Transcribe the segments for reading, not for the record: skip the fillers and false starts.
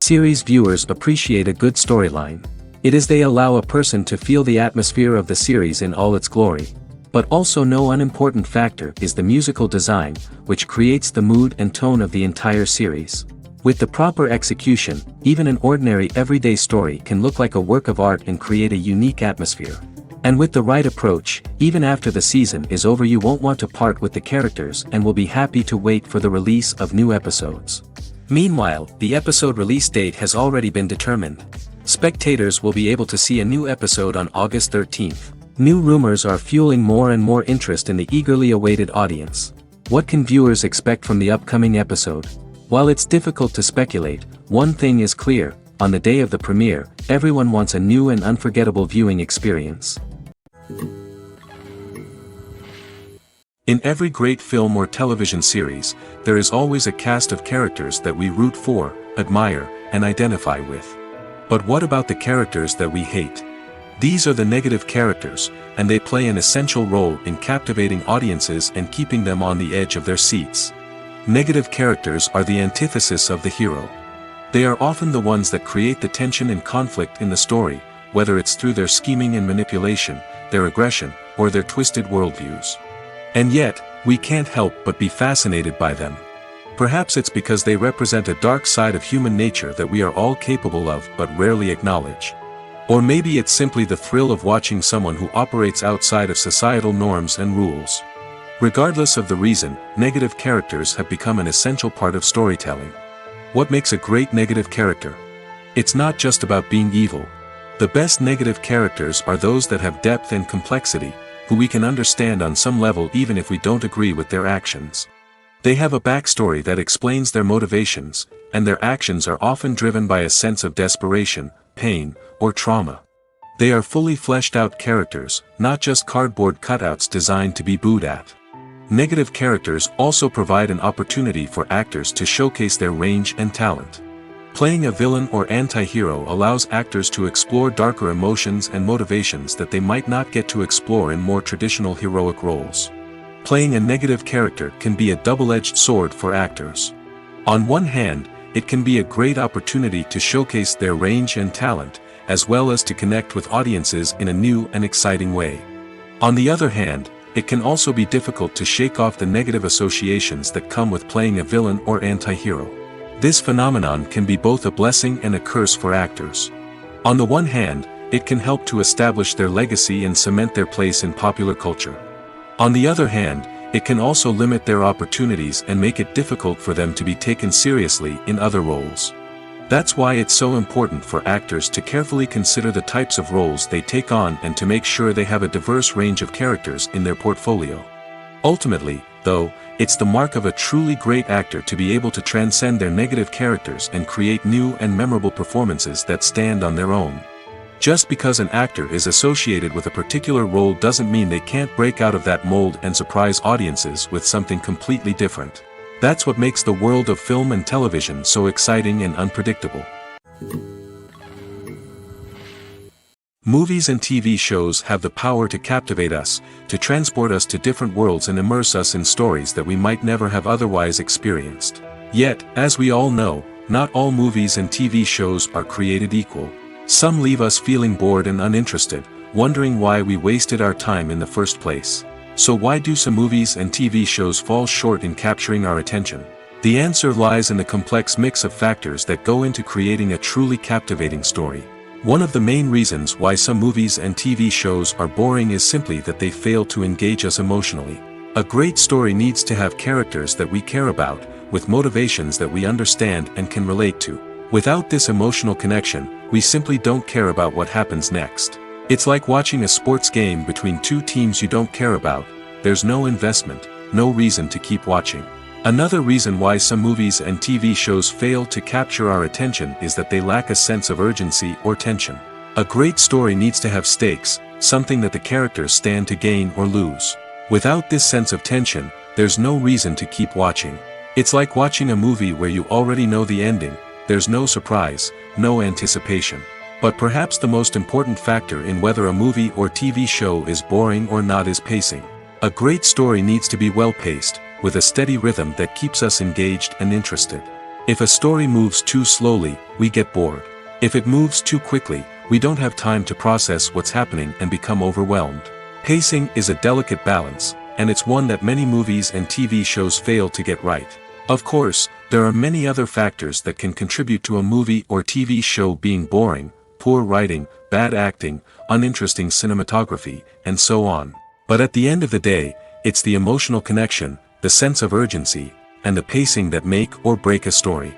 Series viewers appreciate a good storyline. It is they allow a person to feel the atmosphere of the series in all its glory. But also no unimportant factor is the musical design, which creates the mood and tone of the entire series. With the proper execution, even an ordinary everyday story can look like a work of art and create a unique atmosphere. And with the right approach, even after the season is over you won't want to part with the characters and will be happy to wait for the release of new episodes. Meanwhile, the episode release date has already been determined. Spectators will be able to see a new episode on August 13th. New rumors are fueling more and more interest in the eagerly awaited audience. What can viewers expect from the upcoming episode? While it's difficult to speculate, one thing is clear: on the day of the premiere, everyone wants a new and unforgettable viewing experience. In every great film or television series, there is always a cast of characters that we root for, admire, and identify with. But what about the characters that we hate? These are the negative characters, and they play an essential role in captivating audiences and keeping them on the edge of their seats. Negative characters are the antithesis of the hero. They are often the ones that create the tension and conflict in the story, whether it's through their scheming and manipulation, their aggression, or their twisted worldviews. And yet, we can't help but be fascinated by them. Perhaps it's because they represent a dark side of human nature that we are all capable of but rarely acknowledge. Or maybe it's simply the thrill of watching someone who operates outside of societal norms and rules. Regardless of the reason, negative characters have become an essential part of storytelling. What makes a great negative character? It's not just about being evil. The best negative characters are those that have depth and complexity, who we can understand on some level even if we don't agree with their actions. They have a backstory that explains their motivations, and their actions are often driven by a sense of desperation, pain, or trauma. They are fully fleshed out characters, not just cardboard cutouts designed to be booed at. Negative characters also provide an opportunity for actors to showcase their range and talent. Playing a villain or anti-hero allows actors to explore darker emotions and motivations that they might not get to explore in more traditional heroic roles. Playing a negative character can be a double-edged sword for actors. On one hand, it can be a great opportunity to showcase their range and talent, as well as to connect with audiences in a new and exciting way. On the other hand, it can also be difficult to shake off the negative associations that come with playing a villain or anti-hero. This phenomenon can be both a blessing and a curse for actors. On the one hand, it can help to establish their legacy and cement their place in popular culture. On the other hand, it can also limit their opportunities and make it difficult for them to be taken seriously in other roles. That's why it's so important for actors to carefully consider the types of roles they take on and to make sure they have a diverse range of characters in their portfolio. Ultimately, though, it's the mark of a truly great actor to be able to transcend their negative characters and create new and memorable performances that stand on their own. Just because an actor is associated with a particular role doesn't mean they can't break out of that mold and surprise audiences with something completely different. That's what makes the world of film and television so exciting and unpredictable. Movies and TV shows have the power to captivate us, to transport us to different worlds and immerse us in stories that we might never have otherwise experienced. Yet, as we all know, not all movies and TV shows are created equal. Some leave us feeling bored and uninterested, wondering why we wasted our time in the first place. So why do some movies and TV shows fall short in capturing our attention? The answer lies in the complex mix of factors that go into creating a truly captivating story. One of the main reasons why some movies and TV shows are boring is simply that they fail to engage us emotionally. A great story needs to have characters that we care about, with motivations that we understand and can relate to. Without this emotional connection, we simply don't care about what happens next. It's like watching a sports game between two teams you don't care about. There's no investment, no reason to keep watching. Another reason why some movies and TV shows fail to capture our attention is that they lack a sense of urgency or tension. A great story needs to have stakes, something that the characters stand to gain or lose. Without this sense of tension, there's no reason to keep watching. It's like watching a movie where you already know the ending. There's no surprise, no anticipation. But perhaps the most important factor in whether a movie or TV show is boring or not is pacing. A great story needs to be well paced, with a steady rhythm that keeps us engaged and interested. If a story moves too slowly, we get bored. If it moves too quickly, we don't have time to process what's happening and become overwhelmed. Pacing is a delicate balance, and it's one that many movies and TV shows fail to get right. Of course, there are many other factors that can contribute to a movie or TV show being boring: poor writing, bad acting, uninteresting cinematography, and so on. But at the end of the day, it's the emotional connection, the sense of urgency, and the pacing that make or break a story.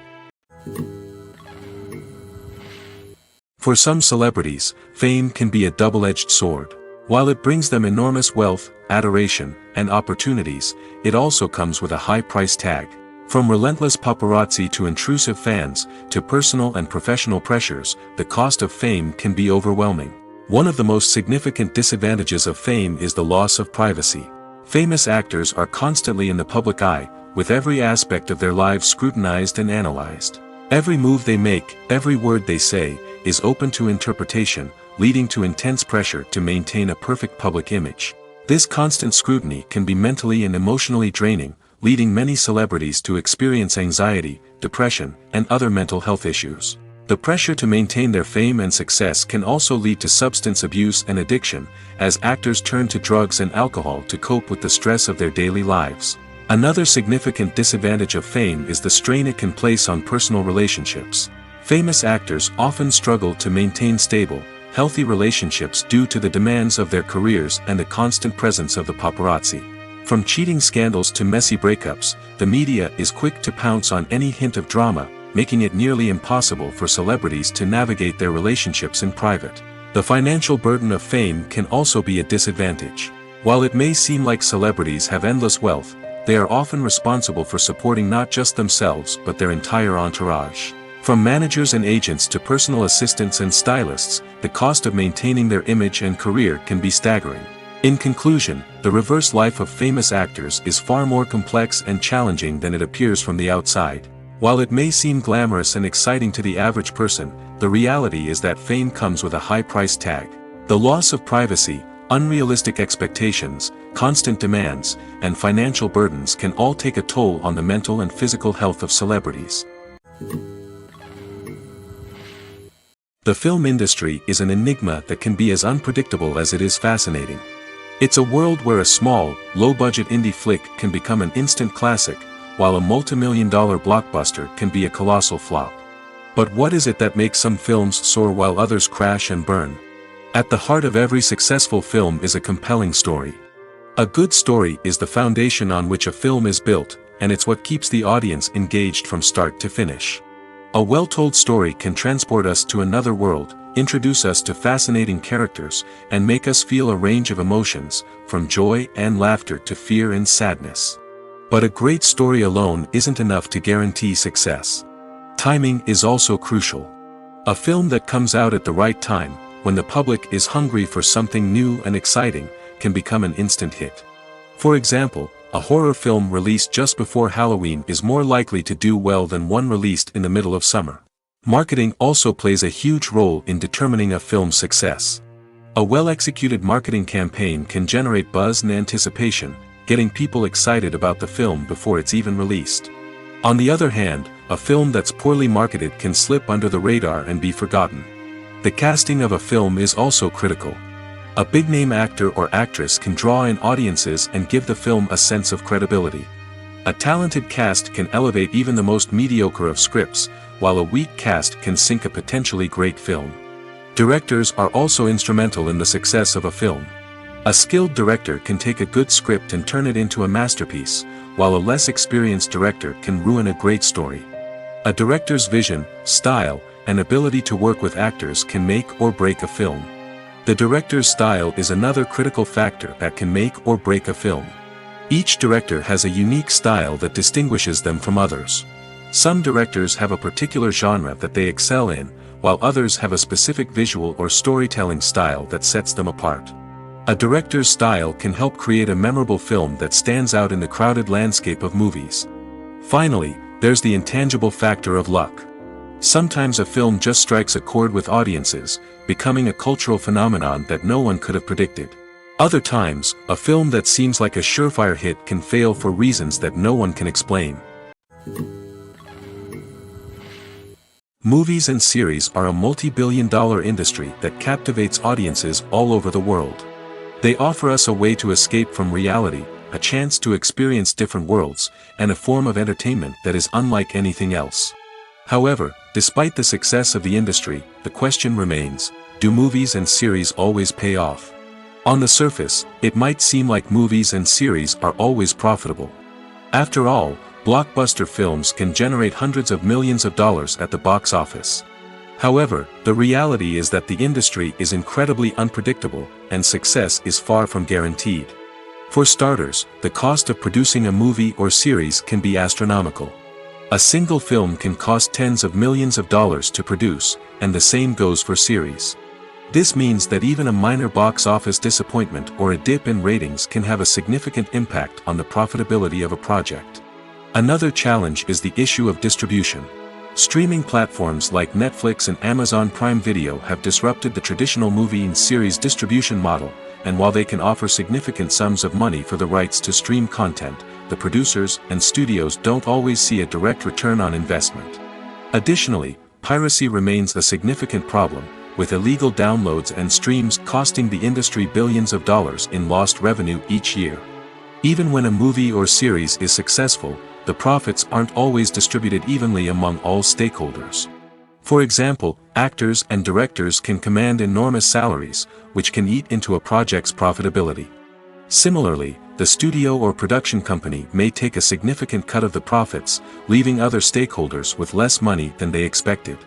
For some celebrities, fame can be a double-edged sword. While it brings them enormous wealth, adoration, and opportunities, it also comes with a high price tag. From relentless paparazzi to intrusive fans, to personal and professional pressures, the cost of fame can be overwhelming. One of the most significant disadvantages of fame is the loss of privacy. Famous actors are constantly in the public eye, with every aspect of their lives scrutinized and analyzed. Every move they make, every word they say, is open to interpretation, leading to intense pressure to maintain a perfect public image. This constant scrutiny can be mentally and emotionally draining, leading many celebrities to experience anxiety, depression, and other mental health issues. The pressure to maintain their fame and success can also lead to substance abuse and addiction, as actors turn to drugs and alcohol to cope with the stress of their daily lives. Another significant disadvantage of fame is the strain it can place on personal relationships. Famous actors often struggle to maintain stable, healthy relationships due to the demands of their careers and the constant presence of the paparazzi. From cheating scandals to messy breakups, the media is quick to pounce on any hint of drama, making it nearly impossible for celebrities to navigate their relationships in private. The financial burden of fame can also be a disadvantage. While it may seem like celebrities have endless wealth, they are often responsible for supporting not just themselves but their entire entourage. From managers and agents to personal assistants and stylists, the cost of maintaining their image and career can be staggering. In conclusion, the reverse life of famous actors is far more complex and challenging than it appears from the outside. While it may seem glamorous and exciting to the average person, the reality is that fame comes with a high price tag. The loss of privacy, unrealistic expectations, constant demands, and financial burdens can all take a toll on the mental and physical health of celebrities. The film industry is an enigma that can be as unpredictable as it is fascinating. It's a world where a small, low-budget indie flick can become an instant classic, while a multi-million-dollar blockbuster can be a colossal flop. But what is it that makes some films soar while others crash and burn? At the heart of every successful film is a compelling story. A good story is the foundation on which a film is built, and it's what keeps the audience engaged from start to finish. A well-told story can transport us to another world, introduce us to fascinating characters, and make us feel a range of emotions, from joy and laughter to fear and sadness. But a great story alone isn't enough to guarantee success. Timing is also crucial. A film that comes out at the right time, when the public is hungry for something new and exciting, can become an instant hit. For example, a horror film released just before Halloween is more likely to do well than one released in the middle of summer. Marketing also plays a huge role in determining a film's success. A well-executed marketing campaign can generate buzz and anticipation, getting people excited about the film before it's even released. On the other hand, a film that's poorly marketed can slip under the radar and be forgotten. The casting of a film is also critical. A big-name actor or actress can draw in audiences and give the film a sense of credibility. A talented cast can elevate even the most mediocre of scripts, while a weak cast can sink a potentially great film. Directors are also instrumental in the success of a film. A skilled director can take a good script and turn it into a masterpiece, while a less experienced director can ruin a great story. A director's vision, style, and ability to work with actors can make or break a film. The director's style is another critical factor that can make or break a film. Each director has a unique style that distinguishes them from others. Some directors have a particular genre that they excel in, while others have a specific visual or storytelling style that sets them apart. A director's style can help create a memorable film that stands out in the crowded landscape of movies. Finally, there's the intangible factor of luck. Sometimes a film just strikes a chord with audiences, becoming a cultural phenomenon that no one could have predicted. Other times, a film that seems like a surefire hit can fail for reasons that no one can explain. Movies and series are a multi-billion-dollar industry that captivates audiences all over the world. They offer us a way to escape from reality, a chance to experience different worlds, and a form of entertainment that is unlike anything else. However, despite the success of the industry, the question remains, do movies and series always pay off? On the surface, it might seem like movies and series are always profitable. After all, blockbuster films can generate hundreds of millions of dollars at the box office. However, the reality is that the industry is incredibly unpredictable, and success is far from guaranteed. For starters, the cost of producing a movie or series can be astronomical. A single film can cost tens of millions of dollars to produce, and the same goes for series. This means that even a minor box office disappointment or a dip in ratings can have a significant impact on the profitability of a project. Another challenge is the issue of distribution. Streaming platforms like Netflix and Amazon Prime Video have disrupted the traditional movie and series distribution model, and while they can offer significant sums of money for the rights to stream content, the producers and studios don't always see a direct return on investment. Additionally, piracy remains a significant problem, with illegal downloads and streams costing the industry billions of dollars in lost revenue each year. Even when a movie or series is successful, the profits aren't always distributed evenly among all stakeholders. For example, actors and directors can command enormous salaries, which can eat into a project's profitability. Similarly, the studio or production company may take a significant cut of the profits, leaving other stakeholders with less money than they expected.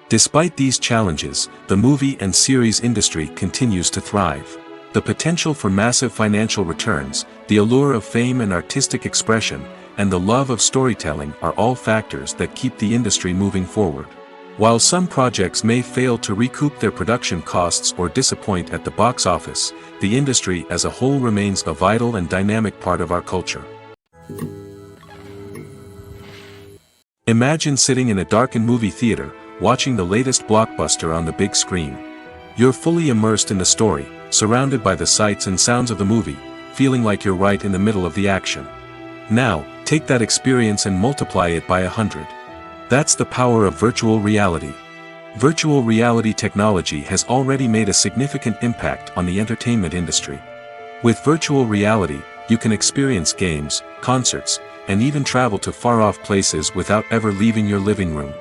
Despite these challenges, the movie and series industry continues to thrive. The potential for massive financial returns, the allure of fame and artistic expression, and the love of storytelling are all factors that keep the industry moving forward. While some projects may fail to recoup their production costs or disappoint at the box office, the industry as a whole remains a vital and dynamic part of our culture. Imagine sitting in a darkened movie theater, watching the latest blockbuster on the big screen. You're fully immersed in the story, surrounded by the sights and sounds of the movie, feeling like you're right in the middle of the action. Now, take that experience and multiply it by 100. That's the power of virtual reality. Virtual reality technology has already made a significant impact on the entertainment industry. With virtual reality, you can experience games, concerts, and even travel to far-off places without ever leaving your living room.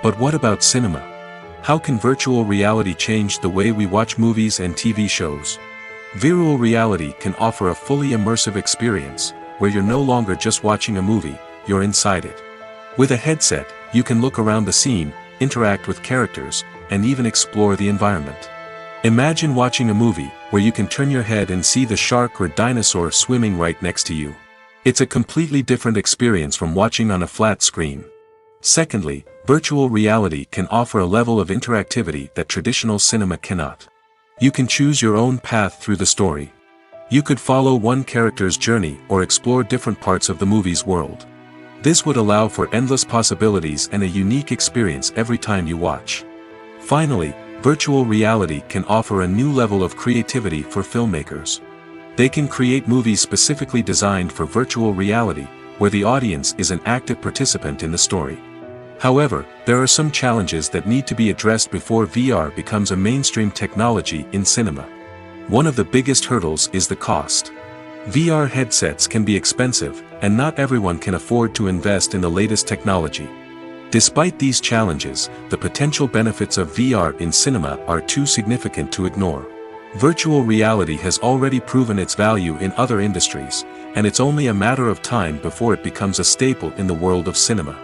But what about cinema? How can virtual reality change the way we watch movies and TV shows? Virtual reality can offer a fully immersive experience, where you're no longer just watching a movie, you're inside it. With a headset, you can look around the scene, interact with characters, and even explore the environment. Imagine watching a movie where you can turn your head and see the shark or dinosaur swimming right next to you. It's a completely different experience from watching on a flat screen. Secondly, virtual reality can offer a level of interactivity that traditional cinema cannot. You can choose your own path through the story. You could follow one character's journey or explore different parts of the movie's world. This would allow for endless possibilities and a unique experience every time you watch. Finally, virtual reality can offer a new level of creativity for filmmakers. They can create movies specifically designed for virtual reality, where the audience is an active participant in the story. However, there are some challenges that need to be addressed before VR becomes a mainstream technology in cinema. One of the biggest hurdles is the cost. VR headsets can be expensive, and not everyone can afford to invest in the latest technology. Despite these challenges, the potential benefits of VR in cinema are too significant to ignore. Virtual reality has already proven its value in other industries, and it's only a matter of time before it becomes a staple in the world of cinema.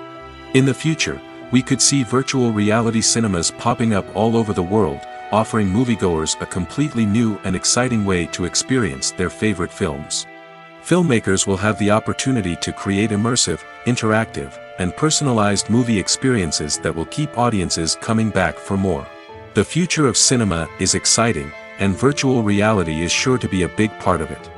In the future, we could see virtual reality cinemas popping up all over the world, offering moviegoers a completely new and exciting way to experience their favorite films. Filmmakers will have the opportunity to create immersive, interactive, and personalized movie experiences that will keep audiences coming back for more. The future of cinema is exciting, and virtual reality is sure to be a big part of it.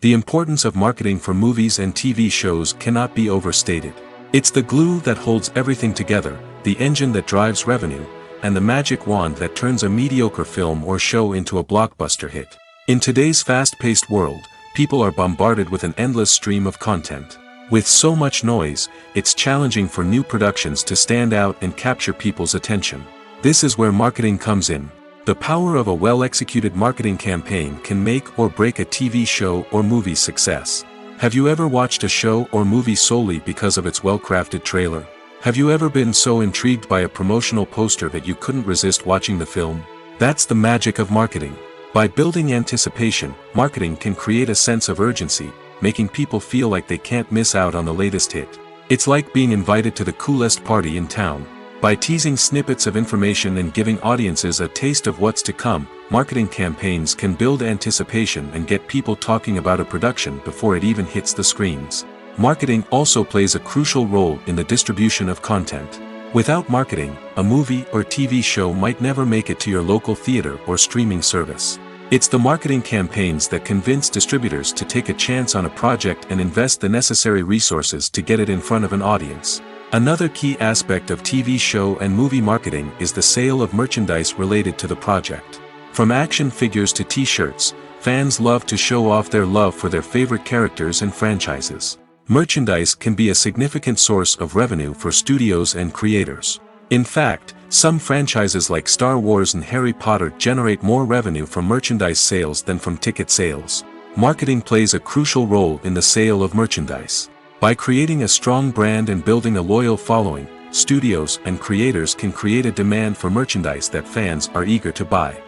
The importance of marketing for movies and TV shows cannot be overstated. It's the glue that holds everything together, the engine that drives revenue, and the magic wand that turns a mediocre film or show into a blockbuster hit. In today's fast-paced world, people are bombarded with an endless stream of content. With so much noise, it's challenging for new productions to stand out and capture people's attention. This is where marketing comes in. The power of a well-executed marketing campaign can make or break a TV show or movie's success. Have you ever watched a show or movie solely because of its well-crafted trailer? Have you ever been so intrigued by a promotional poster that you couldn't resist watching the film? That's the magic of marketing. By building anticipation, marketing can create a sense of urgency, making people feel like they can't miss out on the latest hit. It's like being invited to the coolest party in town. By teasing snippets of information and giving audiences a taste of what's to come, marketing campaigns can build anticipation and get people talking about a production before it even hits the screens. Marketing also plays a crucial role in the distribution of content. Without marketing, a movie or TV show might never make it to your local theater or streaming service. It's the marketing campaigns that convince distributors to take a chance on a project and invest the necessary resources to get it in front of an audience. Another key aspect of TV show and movie marketing is the sale of merchandise related to the project. From action figures to t-shirts, fans love to show off their love for their favorite characters and franchises. Merchandise can be a significant source of revenue for studios and creators. In fact, some franchises like Star Wars and Harry Potter generate more revenue from merchandise sales than from ticket sales. Marketing plays a crucial role in the sale of merchandise. By creating a strong brand and building a loyal following, studios and creators can create a demand for merchandise that fans are eager to buy.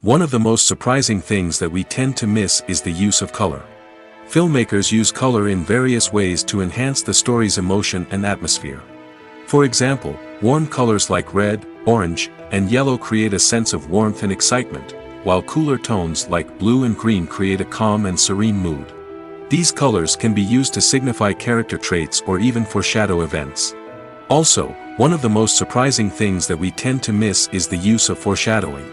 One of the most surprising things that we tend to miss is the use of color. Filmmakers use color in various ways to enhance the story's emotion and atmosphere. For example, warm colors like red, orange, and yellow create a sense of warmth and excitement, while cooler tones like blue and green create a calm and serene mood. These colors can be used to signify character traits or even foreshadow events. Also, one of the most surprising things that we tend to miss is the use of foreshadowing.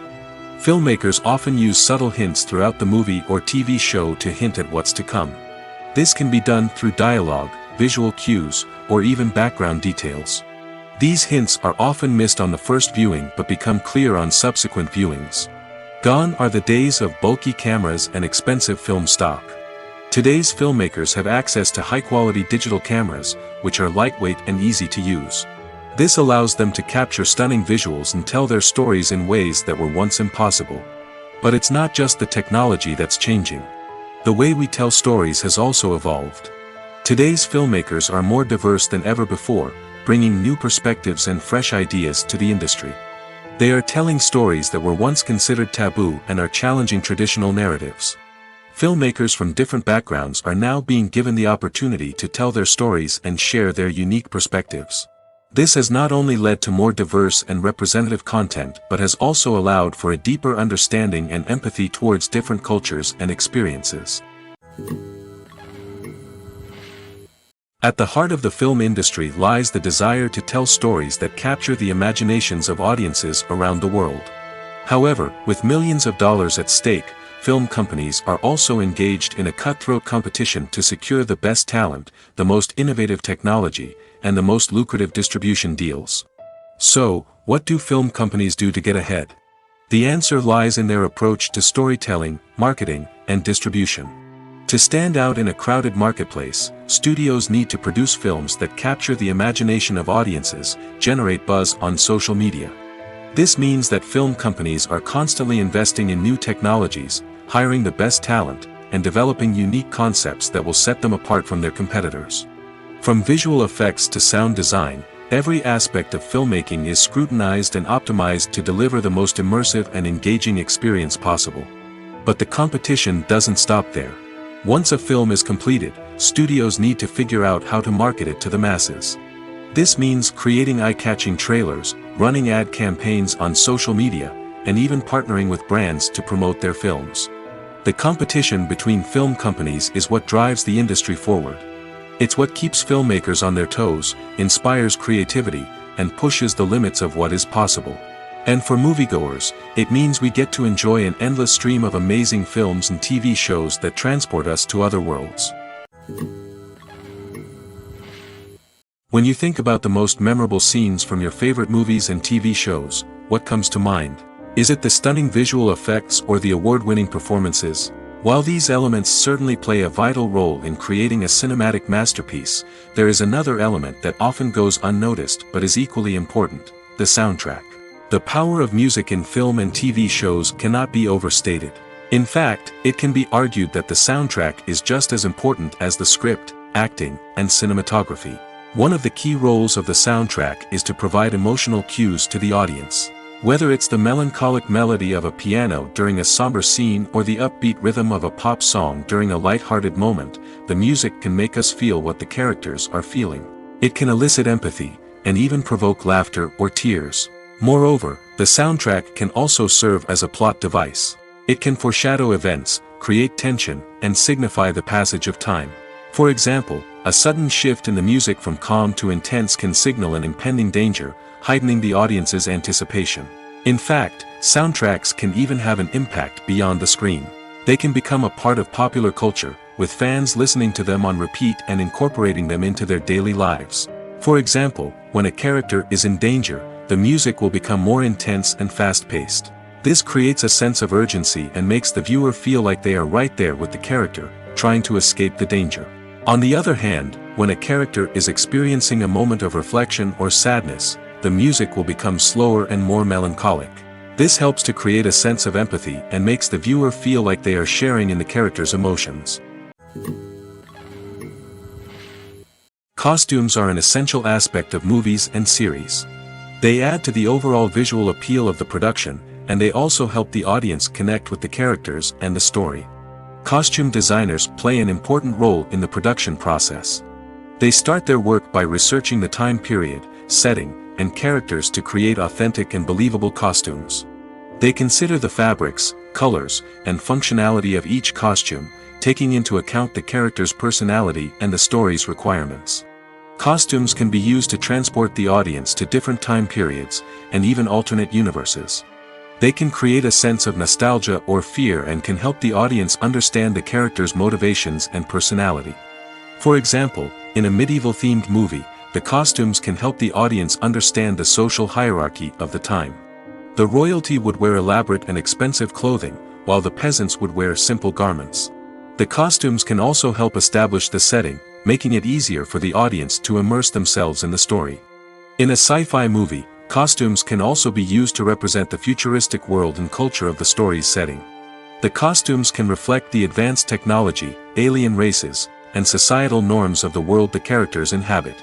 Filmmakers often use subtle hints throughout the movie or TV show to hint at what's to come. This can be done through dialogue, visual cues, or even background details. These hints are often missed on the first viewing but become clear on subsequent viewings. Gone are the days of bulky cameras and expensive film stock. Today's filmmakers have access to high-quality digital cameras, which are lightweight and easy to use. This allows them to capture stunning visuals and tell their stories in ways that were once impossible. But it's not just the technology that's changing. The way we tell stories has also evolved. Today's filmmakers are more diverse than ever before, bringing new perspectives and fresh ideas to the industry. They are telling stories that were once considered taboo and are challenging traditional narratives. Filmmakers from different backgrounds are now being given the opportunity to tell their stories and share their unique perspectives. This has not only led to more diverse and representative content but has also allowed for a deeper understanding and empathy towards different cultures and experiences. At the heart of the film industry lies the desire to tell stories that capture the imaginations of audiences around the world. However, with millions of dollars at stake, film companies are also engaged in a cutthroat competition to secure the best talent, the most innovative technology, and the most lucrative distribution deals. So, what do film companies do to get ahead? The answer lies in their approach to storytelling, marketing, and distribution. To stand out in a crowded marketplace, studios need to produce films that capture the imagination of audiences, generate buzz on social media. This means that film companies are constantly investing in new technologies, hiring the best talent, and developing unique concepts that will set them apart from their competitors. From visual effects to sound design, every aspect of filmmaking is scrutinized and optimized to deliver the most immersive and engaging experience possible. But the competition doesn't stop there. Once a film is completed, studios need to figure out how to market it to the masses. This means creating eye-catching trailers, running ad campaigns on social media, and even partnering with brands to promote their films. The competition between film companies is what drives the industry forward. It's what keeps filmmakers on their toes, inspires creativity, and pushes the limits of what is possible. And for moviegoers, it means we get to enjoy an endless stream of amazing films and TV shows that transport us to other worlds. When you think about the most memorable scenes from your favorite movies and TV shows, what comes to mind? Is it the stunning visual effects or the award-winning performances? While these elements certainly play a vital role in creating a cinematic masterpiece, there is another element that often goes unnoticed but is equally important: the soundtrack. The power of music in film and TV shows cannot be overstated. In fact, it can be argued that the soundtrack is just as important as the script, acting, and cinematography. One of the key roles of the soundtrack is to provide emotional cues to the audience. Whether it's the melancholic melody of a piano during a somber scene or the upbeat rhythm of a pop song during a light-hearted moment, the music can make us feel what the characters are feeling. It can elicit empathy, and even provoke laughter or tears. Moreover, the soundtrack can also serve as a plot device. It can foreshadow events, create tension, and signify the passage of time. For example, a sudden shift in the music from calm to intense can signal an impending danger, heightening the audience's anticipation. In fact, soundtracks can even have an impact beyond the screen. They can become a part of popular culture, with fans listening to them on repeat and incorporating them into their daily lives. For example, when a character is in danger, the music will become more intense and fast-paced. This creates a sense of urgency and makes the viewer feel like they are right there with the character, trying to escape the danger. On the other hand, when a character is experiencing a moment of reflection or sadness, the music will become slower and more melancholic. This helps to create a sense of empathy and makes the viewer feel like they are sharing in the character's emotions. Costumes are an essential aspect of movies and series. They add to the overall visual appeal of the production, and they also help the audience connect with the characters and the story. Costume designers play an important role in the production process. They start their work by researching the time period, setting, and characters to create authentic and believable costumes. They consider the fabrics, colors, and functionality of each costume, taking into account the character's personality and the story's requirements. Costumes can be used to transport the audience to different time periods, and even alternate universes. They can create a sense of nostalgia or fear and can help the audience understand the character's motivations and personality. For example, in a medieval-themed movie, the costumes can help the audience understand the social hierarchy of the time. The royalty would wear elaborate and expensive clothing, while the peasants would wear simple garments. The costumes can also help establish the setting, making it easier for the audience to immerse themselves in the story. In a sci-fi movie, costumes can also be used to represent the futuristic world and culture of the story's setting. The costumes can reflect the advanced technology, alien races, and societal norms of the world the characters inhabit.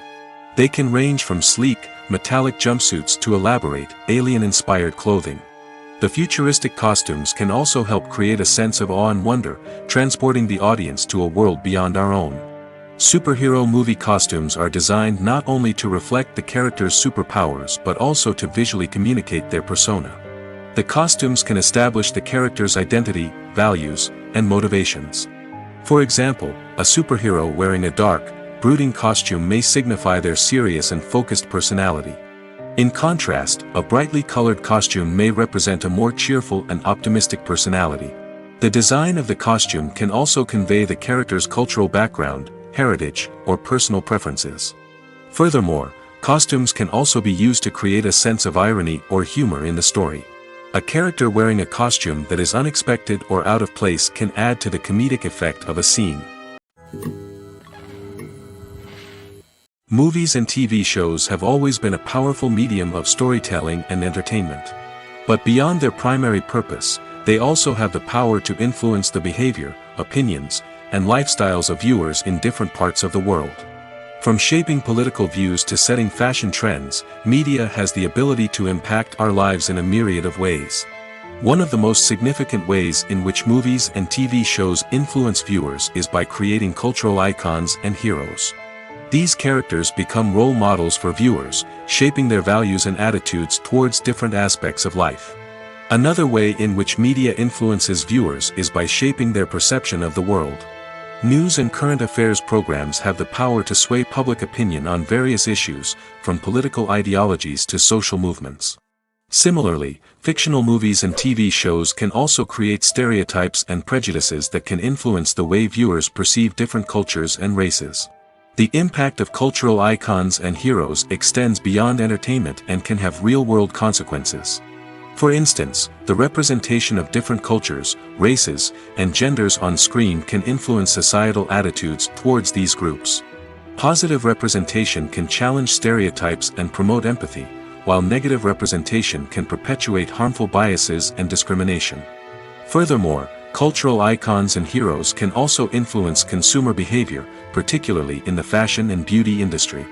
They can range from sleek, metallic jumpsuits to elaborate, alien-inspired clothing. The futuristic costumes can also help create a sense of awe and wonder, transporting the audience to a world beyond our own. Superhero movie costumes are designed not only to reflect the character's superpowers but also to visually communicate their persona. The costumes can establish the character's identity, values, and motivations. For example, a superhero wearing a dark, brooding costume may signify their serious and focused personality. In contrast, a brightly colored costume may represent a more cheerful and optimistic personality. The design of the costume can also convey the character's cultural background, heritage, or personal preferences. Furthermore, costumes can also be used to create a sense of irony or humor in the story. A character wearing a costume that is unexpected or out of place can add to the comedic effect of a scene. Movies and TV shows have always been a powerful medium of storytelling and entertainment. But beyond their primary purpose, they also have the power to influence the behavior, opinions, and lifestyles of viewers in different parts of the world. From shaping political views to setting fashion trends, media has the ability to impact our lives in a myriad of ways. One of the most significant ways in which movies and TV shows influence viewers is by creating cultural icons and heroes. These characters become role models for viewers, shaping their values and attitudes towards different aspects of life. Another way in which media influences viewers is by shaping their perception of the world. News and current affairs programs have the power to sway public opinion on various issues, from political ideologies to social movements. Similarly, fictional movies and TV shows can also create stereotypes and prejudices that can influence the way viewers perceive different cultures and races. The impact of cultural icons and heroes extends beyond entertainment and can have real-world consequences. For instance, the representation of different cultures, races, and genders on screen can influence societal attitudes towards these groups. Positive representation can challenge stereotypes and promote empathy, while negative representation can perpetuate harmful biases and discrimination. Furthermore, cultural icons and heroes can also influence consumer behavior, particularly in the fashion and beauty industry.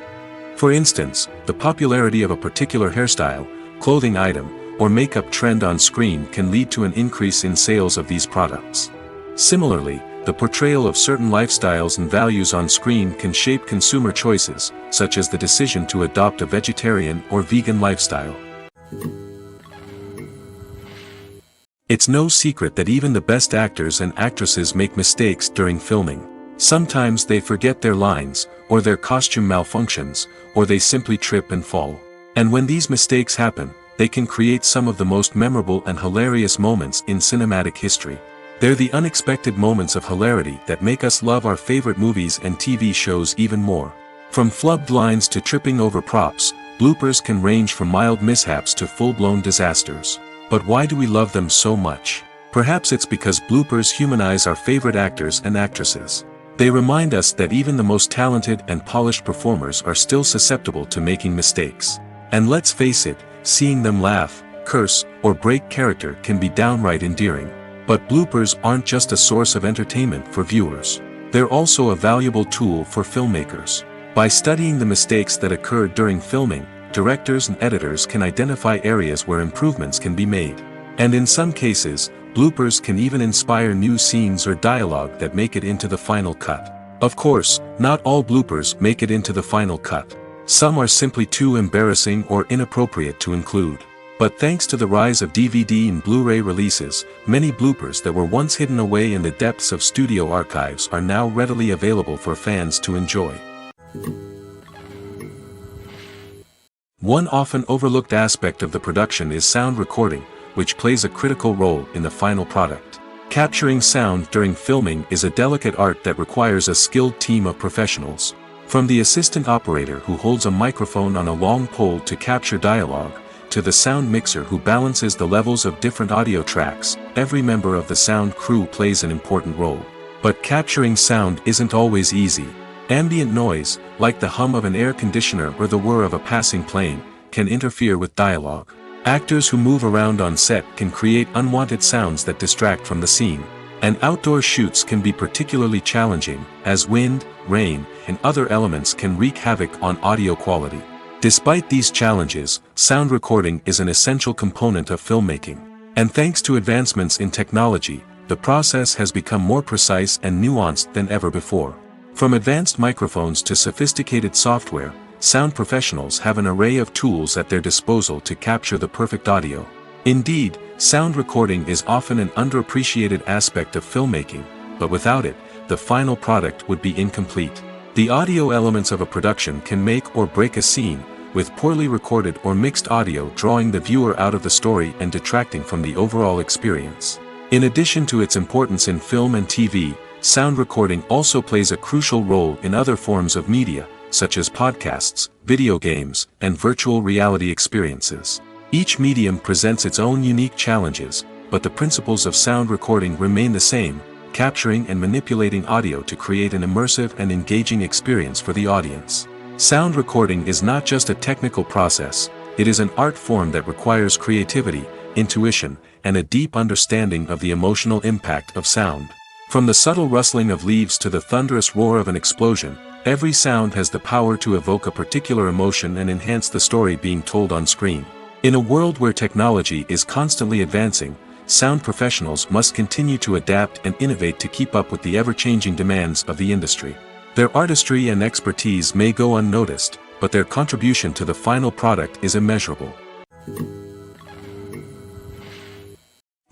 For instance, the popularity of a particular hairstyle, clothing item, or makeup trend on screen can lead to an increase in sales of these products. Similarly, the portrayal of certain lifestyles and values on screen can shape consumer choices, such as the decision to adopt a vegetarian or vegan lifestyle. It's no secret that even the best actors and actresses make mistakes during filming. Sometimes they forget their lines, or their costume malfunctions, or they simply trip and fall. And when these mistakes happen, they can create some of the most memorable and hilarious moments in cinematic history. They're the unexpected moments of hilarity that make us love our favorite movies and TV shows even more. From flubbed lines to tripping over props, bloopers can range from mild mishaps to full-blown disasters. But why do we love them so much? Perhaps it's because bloopers humanize our favorite actors and actresses. They remind us that even the most talented and polished performers are still susceptible to making mistakes. And let's face it, seeing them laugh, curse, or break character can be downright endearing. But bloopers aren't just a source of entertainment for viewers. They're also a valuable tool for filmmakers. By studying the mistakes that occurred during filming, directors and editors can identify areas where improvements can be made. And in some cases, bloopers can even inspire new scenes or dialogue that make it into the final cut. Of course, not all bloopers make it into the final cut. Some are simply too embarrassing or inappropriate to include. But thanks to the rise of DVD and Blu-ray releases, many bloopers that were once hidden away in the depths of studio archives are now readily available for fans to enjoy. One often overlooked aspect of the production is sound recording, which plays a critical role in the final product. Capturing sound during filming is a delicate art that requires a skilled team of professionals. From the assistant operator who holds a microphone on a long pole to capture dialogue, to the sound mixer who balances the levels of different audio tracks, every member of the sound crew plays an important role. But capturing sound isn't always easy. Ambient noise, like the hum of an air conditioner or the whir of a passing plane, can interfere with dialogue. Actors who move around on set can create unwanted sounds that distract from the scene. And outdoor shoots can be particularly challenging, as wind, rain, and other elements can wreak havoc on audio quality. Despite these challenges, sound recording is an essential component of filmmaking. And thanks to advancements in technology, the process has become more precise and nuanced than ever before. From advanced microphones to sophisticated software, sound professionals have an array of tools at their disposal to capture the perfect audio. Indeed, sound recording is often an underappreciated aspect of filmmaking, but without it, the final product would be incomplete. The audio elements of a production can make or break a scene, with poorly recorded or mixed audio drawing the viewer out of the story and detracting from the overall experience. In addition to its importance in film and TV, sound recording also plays a crucial role in other forms of media, such as podcasts, video games, and virtual reality experiences. Each medium presents its own unique challenges, but the principles of sound recording remain the same, capturing and manipulating audio to create an immersive and engaging experience for the audience. Sound recording is not just a technical process, it is an art form that requires creativity, intuition, and a deep understanding of the emotional impact of sound. From the subtle rustling of leaves to the thunderous roar of an explosion, every sound has the power to evoke a particular emotion and enhance the story being told on screen. In a world where technology is constantly advancing, sound professionals must continue to adapt and innovate to keep up with the ever-changing demands of the industry. Their artistry and expertise may go unnoticed, but their contribution to the final product is immeasurable.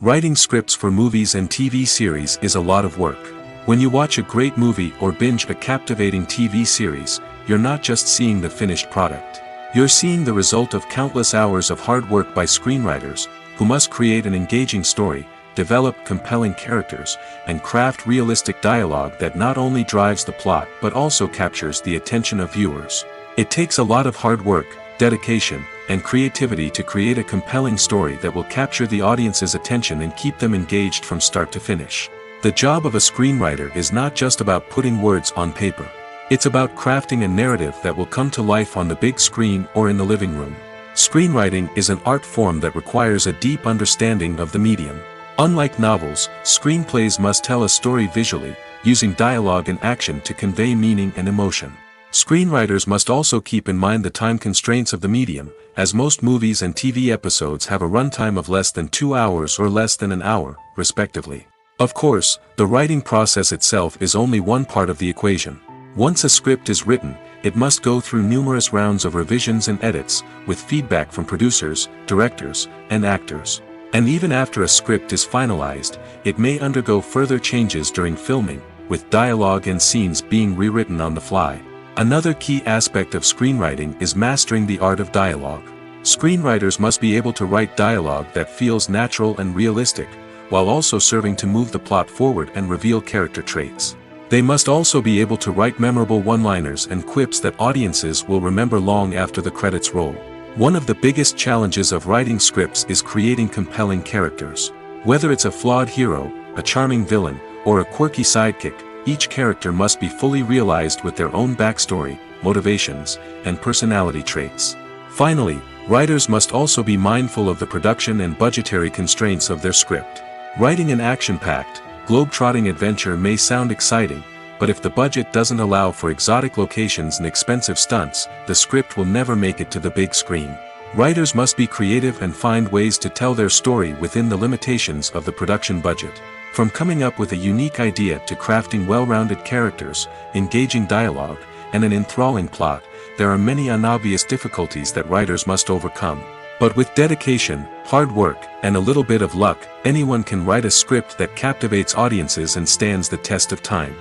Writing scripts for movies and TV series is a lot of work. When you watch a great movie or binge a captivating TV series, you're not just seeing the finished product. You're seeing the result of countless hours of hard work by screenwriters, who must create an engaging story, develop compelling characters, and craft realistic dialogue that not only drives the plot but also captures the attention of viewers. It takes a lot of hard work, dedication, and creativity to create a compelling story that will capture the audience's attention and keep them engaged from start to finish. The job of a screenwriter is not just about putting words on paper. It's about crafting a narrative that will come to life on the big screen or in the living room. Screenwriting is an art form that requires a deep understanding of the medium. Unlike novels, screenplays must tell a story visually, using dialogue and action to convey meaning and emotion. Screenwriters must also keep in mind the time constraints of the medium, as most movies and TV episodes have a runtime of less than 2 hours or less than an hour, respectively. Of course, the writing process itself is only one part of the equation. Once a script is written, it must go through numerous rounds of revisions and edits, with feedback from producers, directors, and actors. And even after a script is finalized, it may undergo further changes during filming, with dialogue and scenes being rewritten on the fly. Another key aspect of screenwriting is mastering the art of dialogue. Screenwriters must be able to write dialogue that feels natural and realistic, while also serving to move the plot forward and reveal character traits. They must also be able to write memorable one-liners and quips that audiences will remember long after the credits roll. One of the biggest challenges of writing scripts is creating compelling characters. Whether it's a flawed hero, a charming villain, or a quirky sidekick, each character must be fully realized with their own backstory, motivations, and personality traits. Finally, writers must also be mindful of the production and budgetary constraints of their script. Writing an action-packed, globe-trotting adventure may sound exciting, but if the budget doesn't allow for exotic locations and expensive stunts, the script will never make it to the big screen. Writers must be creative and find ways to tell their story within the limitations of the production budget. From coming up with a unique idea to crafting well-rounded characters, engaging dialogue, and an enthralling plot, there are many unobvious difficulties that writers must overcome. But with dedication, hard work, and a little bit of luck, anyone can write a script that captivates audiences and stands the test of time.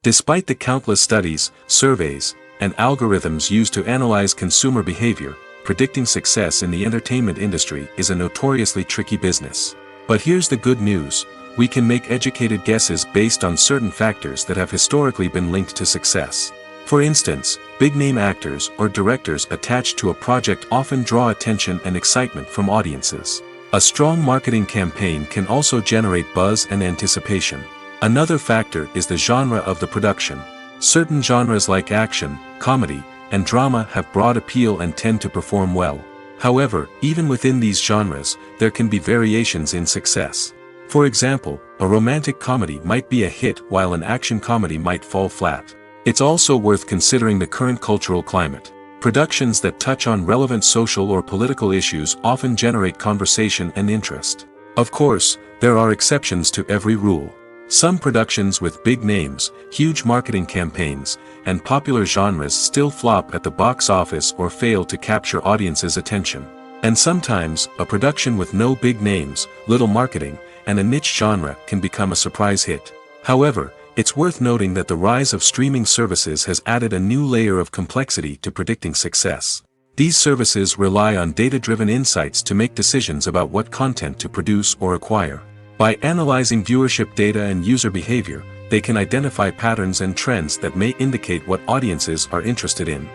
Despite the countless studies, surveys, and algorithms used to analyze consumer behavior, predicting success in the entertainment industry is a notoriously tricky business. But here's the good news: we can make educated guesses based on certain factors that have historically been linked to success. For instance, big-name actors or directors attached to a project often draw attention and excitement from audiences. A strong marketing campaign can also generate buzz and anticipation. Another factor is the genre of the production. Certain genres like action, comedy, and drama have broad appeal and tend to perform well. However, even within these genres, there can be variations in success. For example, a romantic comedy might be a hit while an action comedy might fall flat. It's also worth considering the current cultural climate. Productions that touch on relevant social or political issues often generate conversation and interest. Of course, there are exceptions to every rule. Some productions with big names, huge marketing campaigns, and popular genres still flop at the box office or fail to capture audiences' attention. And sometimes, a production with no big names, little marketing, and a niche genre can become a surprise hit. However, it's worth noting that the rise of streaming services has added a new layer of complexity to predicting success. These services rely on data-driven insights to make decisions about what content to produce or acquire. By analyzing viewership data and user behavior, they can identify patterns and trends that may indicate what audiences are interested in.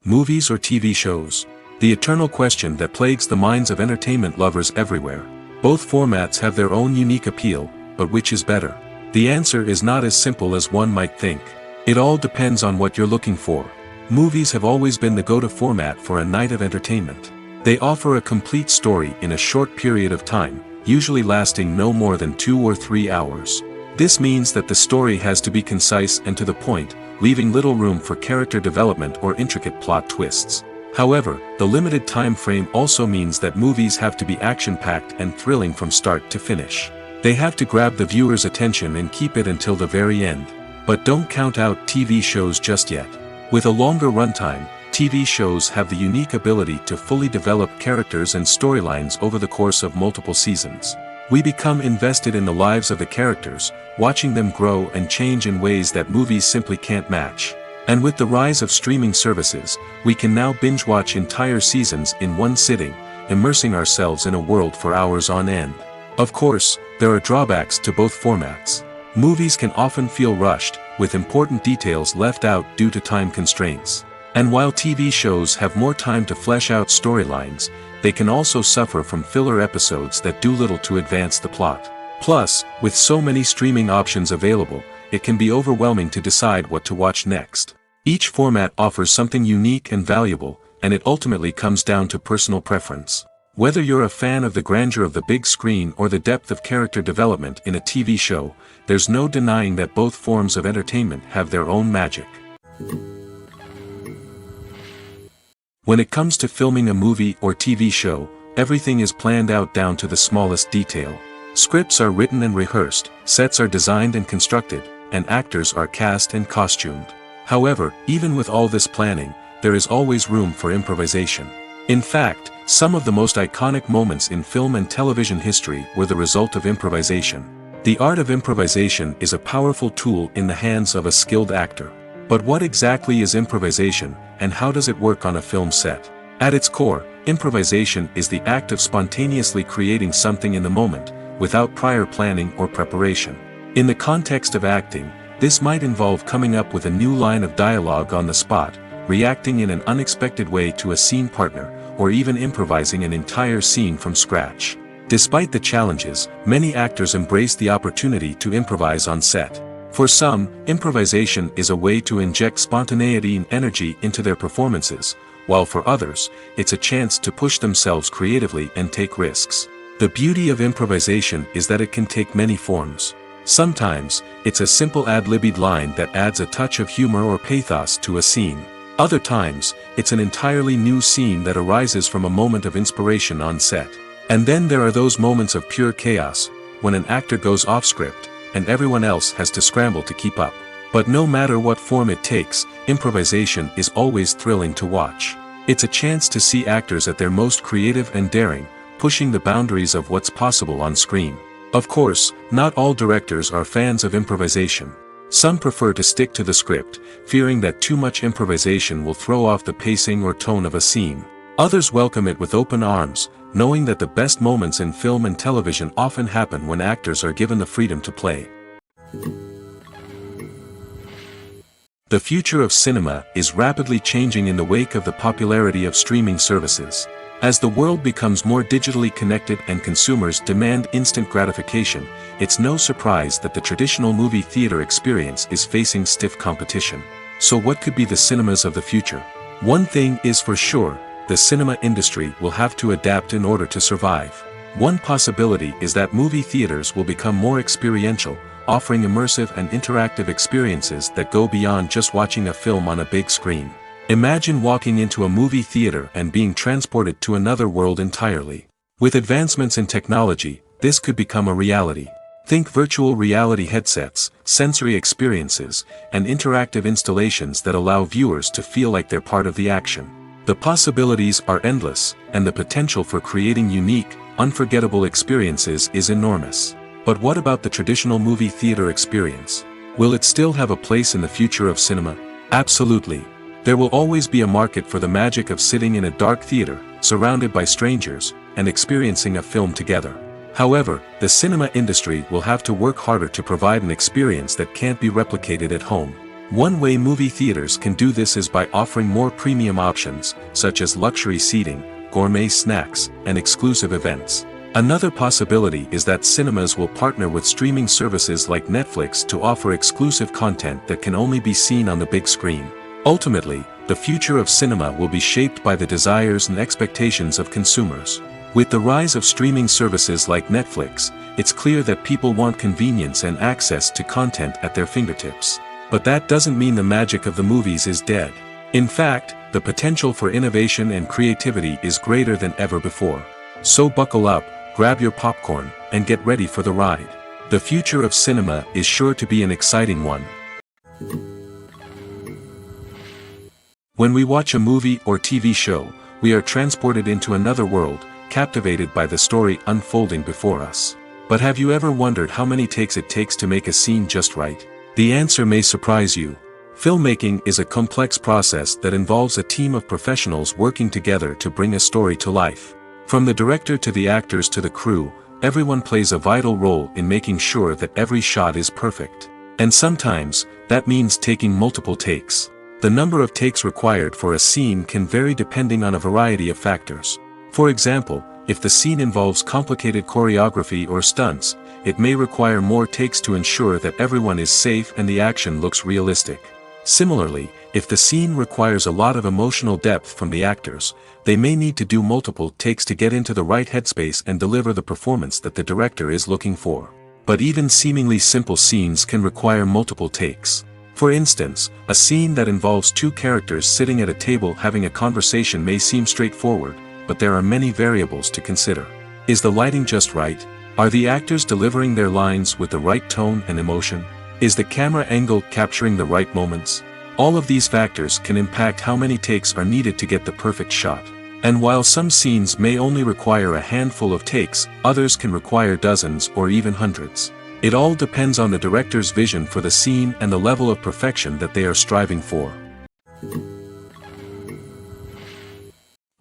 Movies or TV shows? The eternal question that plagues the minds of entertainment lovers everywhere. Both formats have their own unique appeal, but which is better? The answer is not as simple as one might think. It all depends on what you're looking for. Movies have always been the go-to format for a night of entertainment. They offer a complete story in a short period of time, usually lasting no more than 2 or 3 hours. This means that the story has to be concise and to the point, leaving little room for character development or intricate plot twists. However, the limited time frame also means that movies have to be action-packed and thrilling from start to finish. They have to grab the viewer's attention and keep it until the very end. But don't count out TV shows just yet. With a longer runtime, TV shows have the unique ability to fully develop characters and storylines over the course of multiple seasons. We become invested in the lives of the characters, watching them grow and change in ways that movies simply can't match. And with the rise of streaming services, we can now binge-watch entire seasons in one sitting, immersing ourselves in a world for hours on end. Of course, there are drawbacks to both formats. Movies can often feel rushed, with important details left out due to time constraints. And while TV shows have more time to flesh out storylines, they can also suffer from filler episodes that do little to advance the plot. Plus, with so many streaming options available, it can be overwhelming to decide what to watch next. Each format offers something unique and valuable, and it ultimately comes down to personal preference. Whether you're a fan of the grandeur of the big screen or the depth of character development in a TV show, there's no denying that both forms of entertainment have their own magic. When it comes to filming a movie or TV show, everything is planned out down to the smallest detail. Scripts are written and rehearsed, sets are designed and constructed, and actors are cast and costumed. However, even with all this planning, there is always room for improvisation. In fact, some of the most iconic moments in film and television history were the result of improvisation. The art of improvisation is a powerful tool in the hands of a skilled actor. But what exactly is improvisation, and how does it work on a film set? At its core, improvisation is the act of spontaneously creating something in the moment, without prior planning or preparation. In the context of acting, this might involve coming up with a new line of dialogue on the spot, reacting in an unexpected way to a scene partner, or even improvising an entire scene from scratch. Despite the challenges, many actors embrace the opportunity to improvise on set. For some, improvisation is a way to inject spontaneity and energy into their performances, while for others, it's a chance to push themselves creatively and take risks. The beauty of improvisation is that it can take many forms. Sometimes, it's a simple ad-libbed line that adds a touch of humor or pathos to a scene. Other times, it's an entirely new scene that arises from a moment of inspiration on set. And then there are those moments of pure chaos, when an actor goes off script, and everyone else has to scramble to keep up. But no matter what form it takes, improvisation is always thrilling to watch. It's a chance to see actors at their most creative and daring, pushing the boundaries of what's possible on screen. Of course, not all directors are fans of improvisation. Some prefer to stick to the script, fearing that too much improvisation will throw off the pacing or tone of a scene. Others welcome it with open arms, knowing that the best moments in film and television often happen when actors are given the freedom to play. The future of cinema is rapidly changing in the wake of the popularity of streaming services. As the world becomes more digitally connected and consumers demand instant gratification, it's no surprise that the traditional movie theater experience is facing stiff competition. So what could be the cinemas of the future? One thing is for sure, the cinema industry will have to adapt in order to survive. One possibility is that movie theaters will become more experiential, offering immersive and interactive experiences that go beyond just watching a film on a big screen. Imagine walking into a movie theater and being transported to another world entirely. With advancements in technology, this could become a reality. Think virtual reality headsets, sensory experiences, and interactive installations that allow viewers to feel like they're part of the action. The possibilities are endless, and the potential for creating unique, unforgettable experiences is enormous. But what about the traditional movie theater experience? Will it still have a place in the future of cinema? Absolutely. There will always be a market for the magic of sitting in a dark theater, surrounded by strangers, and experiencing a film together. However, the cinema industry will have to work harder to provide an experience that can't be replicated at home. One way movie theaters can do this is by offering more premium options, such as luxury seating, gourmet snacks, and exclusive events. Another possibility is that cinemas will partner with streaming services like Netflix to offer exclusive content that can only be seen on the big screen. Ultimately, the future of cinema will be shaped by the desires and expectations of consumers. With the rise of streaming services like Netflix, it's clear that people want convenience and access to content at their fingertips. But that doesn't mean the magic of the movies is dead. In fact, the potential for innovation and creativity is greater than ever before. So buckle up, grab your popcorn, and get ready for the ride. The future of cinema is sure to be an exciting one. When we watch a movie or TV show, we are transported into another world, captivated by the story unfolding before us. But have you ever wondered how many takes it takes to make a scene just right? The answer may surprise you. Filmmaking is a complex process that involves a team of professionals working together to bring a story to life. From the director to the actors to the crew, everyone plays a vital role in making sure that every shot is perfect. And sometimes, that means taking multiple takes. The number of takes required for a scene can vary depending on a variety of factors. For example, if the scene involves complicated choreography or stunts, it may require more takes to ensure that everyone is safe and the action looks realistic. Similarly, if the scene requires a lot of emotional depth from the actors, they may need to do multiple takes to get into the right headspace and deliver the performance that the director is looking for. But even seemingly simple scenes can require multiple takes. For instance, a scene that involves two characters sitting at a table having a conversation may seem straightforward, but there are many variables to consider. Is the lighting just right? Are the actors delivering their lines with the right tone and emotion? Is the camera angle capturing the right moments? All of these factors can impact how many takes are needed to get the perfect shot. And while some scenes may only require a handful of takes, others can require dozens or even hundreds. It all depends on the director's vision for the scene and the level of perfection that they are striving for.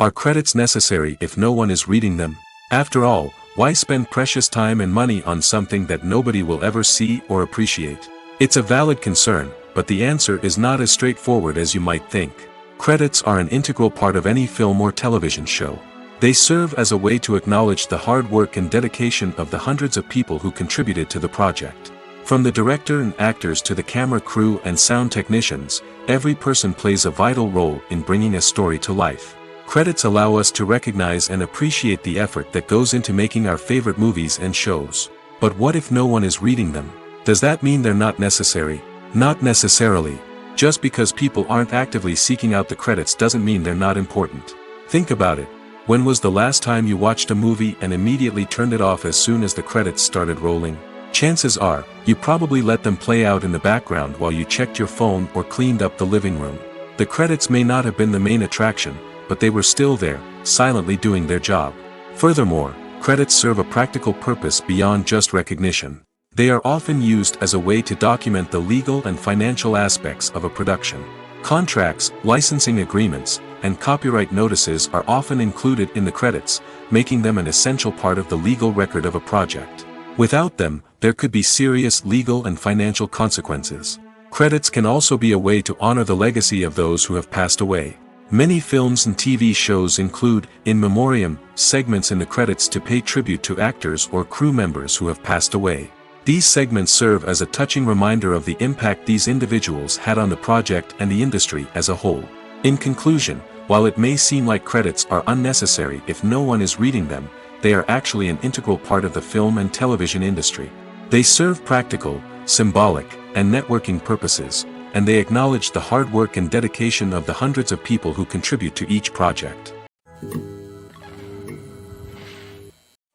Are credits necessary if no one is reading them? After all, why spend precious time and money on something that nobody will ever see or appreciate? It's a valid concern, but the answer is not as straightforward as you might think. Credits are an integral part of any film or television show. They serve as a way to acknowledge the hard work and dedication of the hundreds of people who contributed to the project. From the director and actors to the camera crew and sound technicians, every person plays a vital role in bringing a story to life. Credits allow us to recognize and appreciate the effort that goes into making our favorite movies and shows. But what if no one is reading them? Does that mean they're not necessary? Not necessarily. Just because people aren't actively seeking out the credits doesn't mean they're not important. Think about it. When was the last time you watched a movie and immediately turned it off as soon as the credits started rolling? Chances are, you probably let them play out in the background while you checked your phone or cleaned up the living room. The credits may not have been the main attraction, but they were still there, silently doing their job. Furthermore, credits serve a practical purpose beyond just recognition. They are often used as a way to document the legal and financial aspects of a production. Contracts, licensing agreements, and copyright notices are often included in the credits, making them an essential part of the legal record of a project. Without them, there could be serious legal and financial consequences. Credits can also be a way to honor the legacy of those who have passed away. Many films and TV shows include, in memoriam, segments in the credits to pay tribute to actors or crew members who have passed away. These segments serve as a touching reminder of the impact these individuals had on the project and the industry as a whole. In conclusion, while it may seem like credits are unnecessary if no one is reading them, they are actually an integral part of the film and television industry. They serve practical, symbolic, and networking purposes, and they acknowledge the hard work and dedication of the hundreds of people who contribute to each project.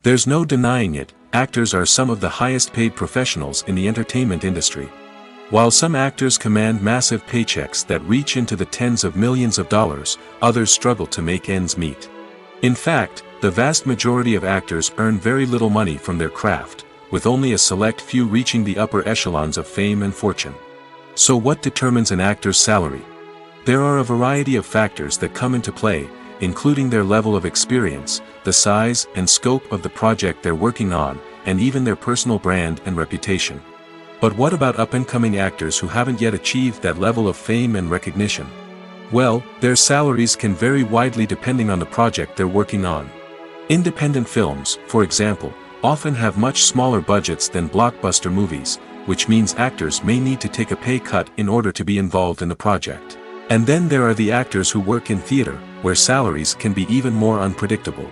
There's no denying it, actors are some of the highest paid professionals in the entertainment industry. While some actors command massive paychecks that reach into the tens of millions of dollars, others struggle to make ends meet. In fact, the vast majority of actors earn very little money from their craft, with only a select few reaching the upper echelons of fame and fortune. So what determines an actor's salary? There are a variety of factors that come into play, including their level of experience, the size and scope of the project they're working on, and even their personal brand and reputation. But what about up-and-coming actors who haven't yet achieved that level of fame and recognition? Well, their salaries can vary widely depending on the project they're working on. Independent films, for example, often have much smaller budgets than blockbuster movies, which means actors may need to take a pay cut in order to be involved in the project. And then there are the actors who work in theater, where salaries can be even more unpredictable.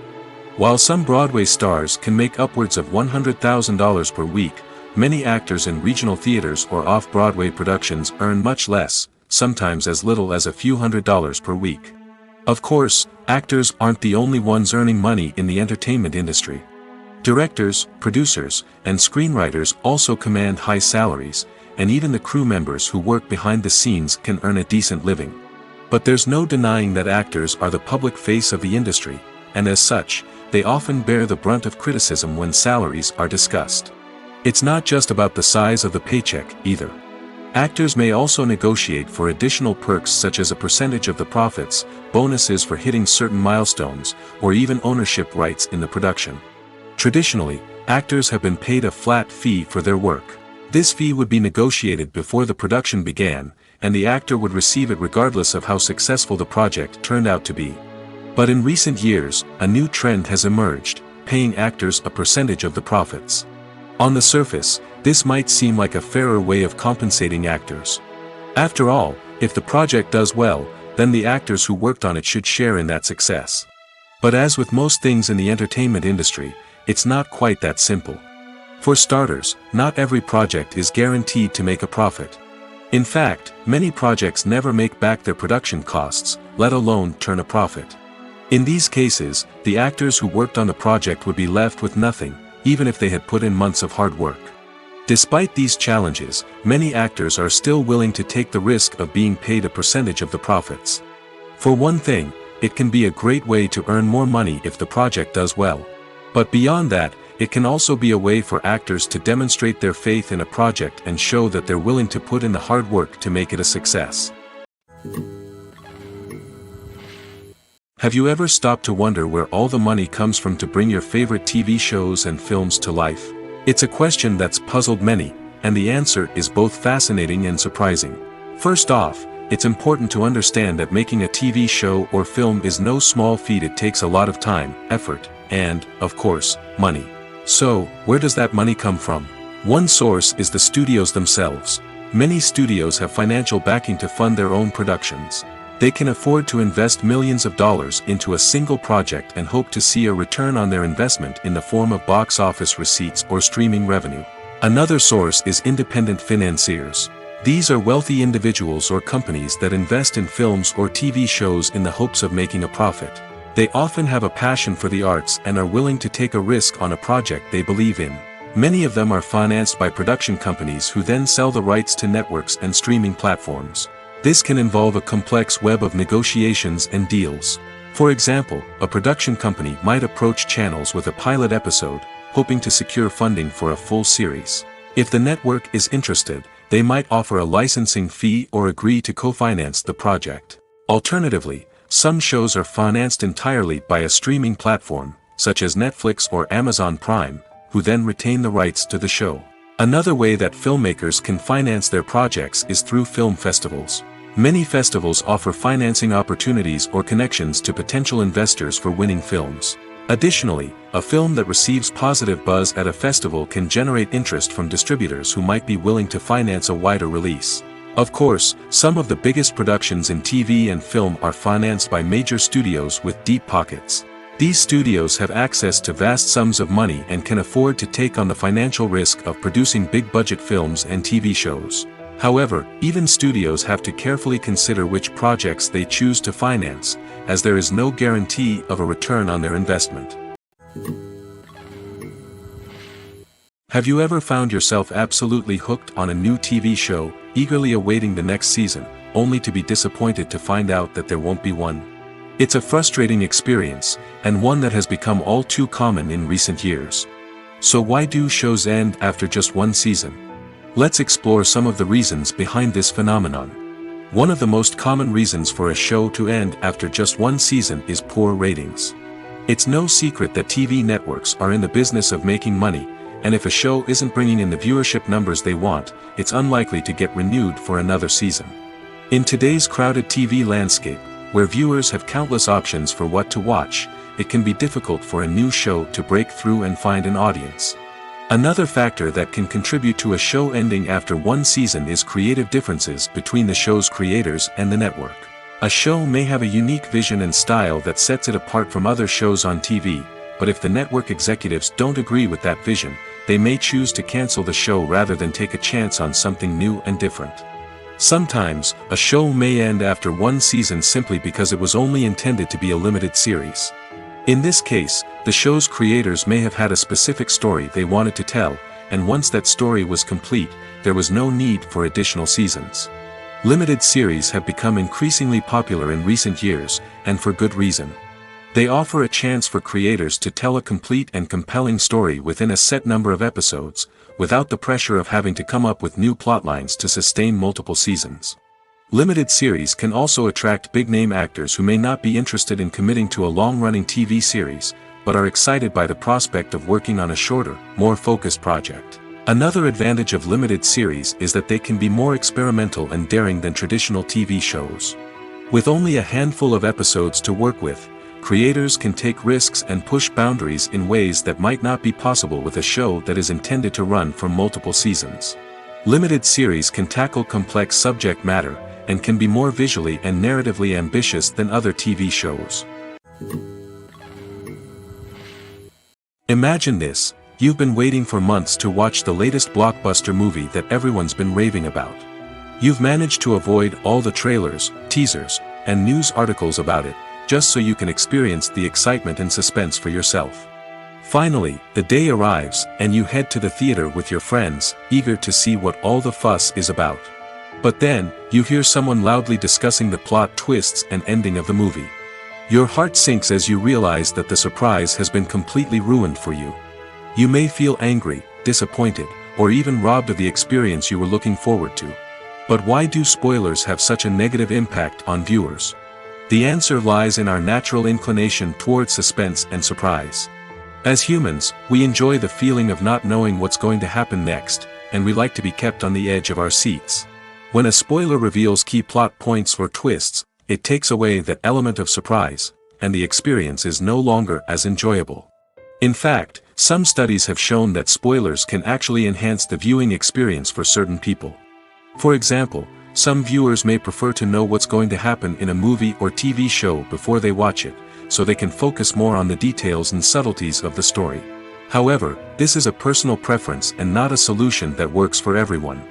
While some Broadway stars can make upwards of $100,000 per week, many actors in regional theaters or off-Broadway productions earn much less, sometimes as little as a few $100s per week. Of course, actors aren't the only ones earning money in the entertainment industry. Directors, producers, and screenwriters also command high salaries, and even the crew members who work behind the scenes can earn a decent living. But there's no denying that actors are the public face of the industry, and as such, they often bear the brunt of criticism when salaries are discussed. It's not just about the size of the paycheck, either. Actors may also negotiate for additional perks such as a percentage of the profits, bonuses for hitting certain milestones, or even ownership rights in the production. Traditionally, actors have been paid a flat fee for their work. This fee would be negotiated before the production began, and the actor would receive it regardless of how successful the project turned out to be. But in recent years, a new trend has emerged, paying actors a percentage of the profits. On the surface, this might seem like a fairer way of compensating actors. After all, if the project does well, then the actors who worked on it should share in that success. But as with most things in the entertainment industry, it's not quite that simple. For starters, not every project is guaranteed to make a profit. In fact, many projects never make back their production costs, let alone turn a profit. In these cases, the actors who worked on the project would be left with nothing, even if they had put in months of hard work. Despite these challenges, many actors are still willing to take the risk of being paid a percentage of the profits. For one thing, it can be a great way to earn more money if the project does well. But beyond that, it can also be a way for actors to demonstrate their faith in a project and show that they're willing to put in the hard work to make it a success. Have you ever stopped to wonder where all the money comes from to bring your favorite TV shows and films to life? It's a question that's puzzled many, and the answer is both fascinating and surprising. First off, it's important to understand that making a TV show or film is no small feat. It takes a lot of time, effort, and, of course, money. So, where does that money come from? One source is the studios themselves. Many studios have financial backing to fund their own productions. They can afford to invest millions of dollars into a single project and hope to see a return on their investment in the form of box office receipts or streaming revenue. Another source is independent financiers. These are wealthy individuals or companies that invest in films or TV shows in the hopes of making a profit. They often have a passion for the arts and are willing to take a risk on a project they believe in. Many of them are financed by production companies who then sell the rights to networks and streaming platforms. This can involve a complex web of negotiations and deals. For example, a production company might approach channels with a pilot episode, hoping to secure funding for a full series. If the network is interested, they might offer a licensing fee or agree to co-finance the project. Alternatively, some shows are financed entirely by a streaming platform, such as Netflix or Amazon Prime, who then retain the rights to the show. Another way that filmmakers can finance their projects is through film festivals. Many festivals offer financing opportunities or connections to potential investors for winning films. Additionally, a film that receives positive buzz at a festival can generate interest from distributors who might be willing to finance a wider release. Of course, some of the biggest productions in TV and film are financed by major studios with deep pockets. These studios have access to vast sums of money and can afford to take on the financial risk of producing big-budget films and TV shows. However, even studios have to carefully consider which projects they choose to finance, as there is no guarantee of a return on their investment. Have you ever found yourself absolutely hooked on a new TV show, eagerly awaiting the next season, only to be disappointed to find out that there won't be one? It's a frustrating experience, and one that has become all too common in recent years. So why do shows end after just one season? Let's explore some of the reasons behind this phenomenon. One of the most common reasons for a show to end after just one season is poor ratings. It's no secret that TV networks are in the business of making money, and if a show isn't bringing in the viewership numbers they want, it's unlikely to get renewed for another season. In today's crowded TV landscape, where viewers have countless options for what to watch, it can be difficult for a new show to break through and find an audience. Another factor that can contribute to a show ending after one season is creative differences between the show's creators and the network. A show may have a unique vision and style that sets it apart from other shows on TV, but if the network executives don't agree with that vision, they may choose to cancel the show rather than take a chance on something new and different. Sometimes, a show may end after one season simply because it was only intended to be a limited series. In this case, the show's creators may have had a specific story they wanted to tell, and once that story was complete, there was no need for additional seasons. Limited series have become increasingly popular in recent years, and for good reason. They offer a chance for creators to tell a complete and compelling story within a set number of episodes, without the pressure of having to come up with new plotlines to sustain multiple seasons. Limited series can also attract big-name actors who may not be interested in committing to a long-running TV series, but are excited by the prospect of working on a shorter, more focused project. Another advantage of limited series is that they can be more experimental and daring than traditional TV shows. With only a handful of episodes to work with, creators can take risks and push boundaries in ways that might not be possible with a show that is intended to run for multiple seasons. Limited series can tackle complex subject matter, and can be more visually and narratively ambitious than other TV shows. Imagine this: you've been waiting for months to watch the latest blockbuster movie that everyone's been raving about. You've managed to avoid all the trailers, teasers, and news articles about it, just so you can experience the excitement and suspense for yourself. Finally, the day arrives, and you head to the theater with your friends, eager to see what all the fuss is about. But then, you hear someone loudly discussing the plot twists and ending of the movie. Your heart sinks as you realize that the surprise has been completely ruined for you. You may feel angry, disappointed, or even robbed of the experience you were looking forward to. But why do spoilers have such a negative impact on viewers? The answer lies in our natural inclination towards suspense and surprise. As humans, we enjoy the feeling of not knowing what's going to happen next, and we like to be kept on the edge of our seats. When a spoiler reveals key plot points or twists, it takes away that element of surprise, and the experience is no longer as enjoyable. In fact, some studies have shown that spoilers can actually enhance the viewing experience for certain people. For example, some viewers may prefer to know what's going to happen in a movie or TV show before they watch it, so they can focus more on the details and subtleties of the story. However, this is a personal preference and not a solution that works for everyone.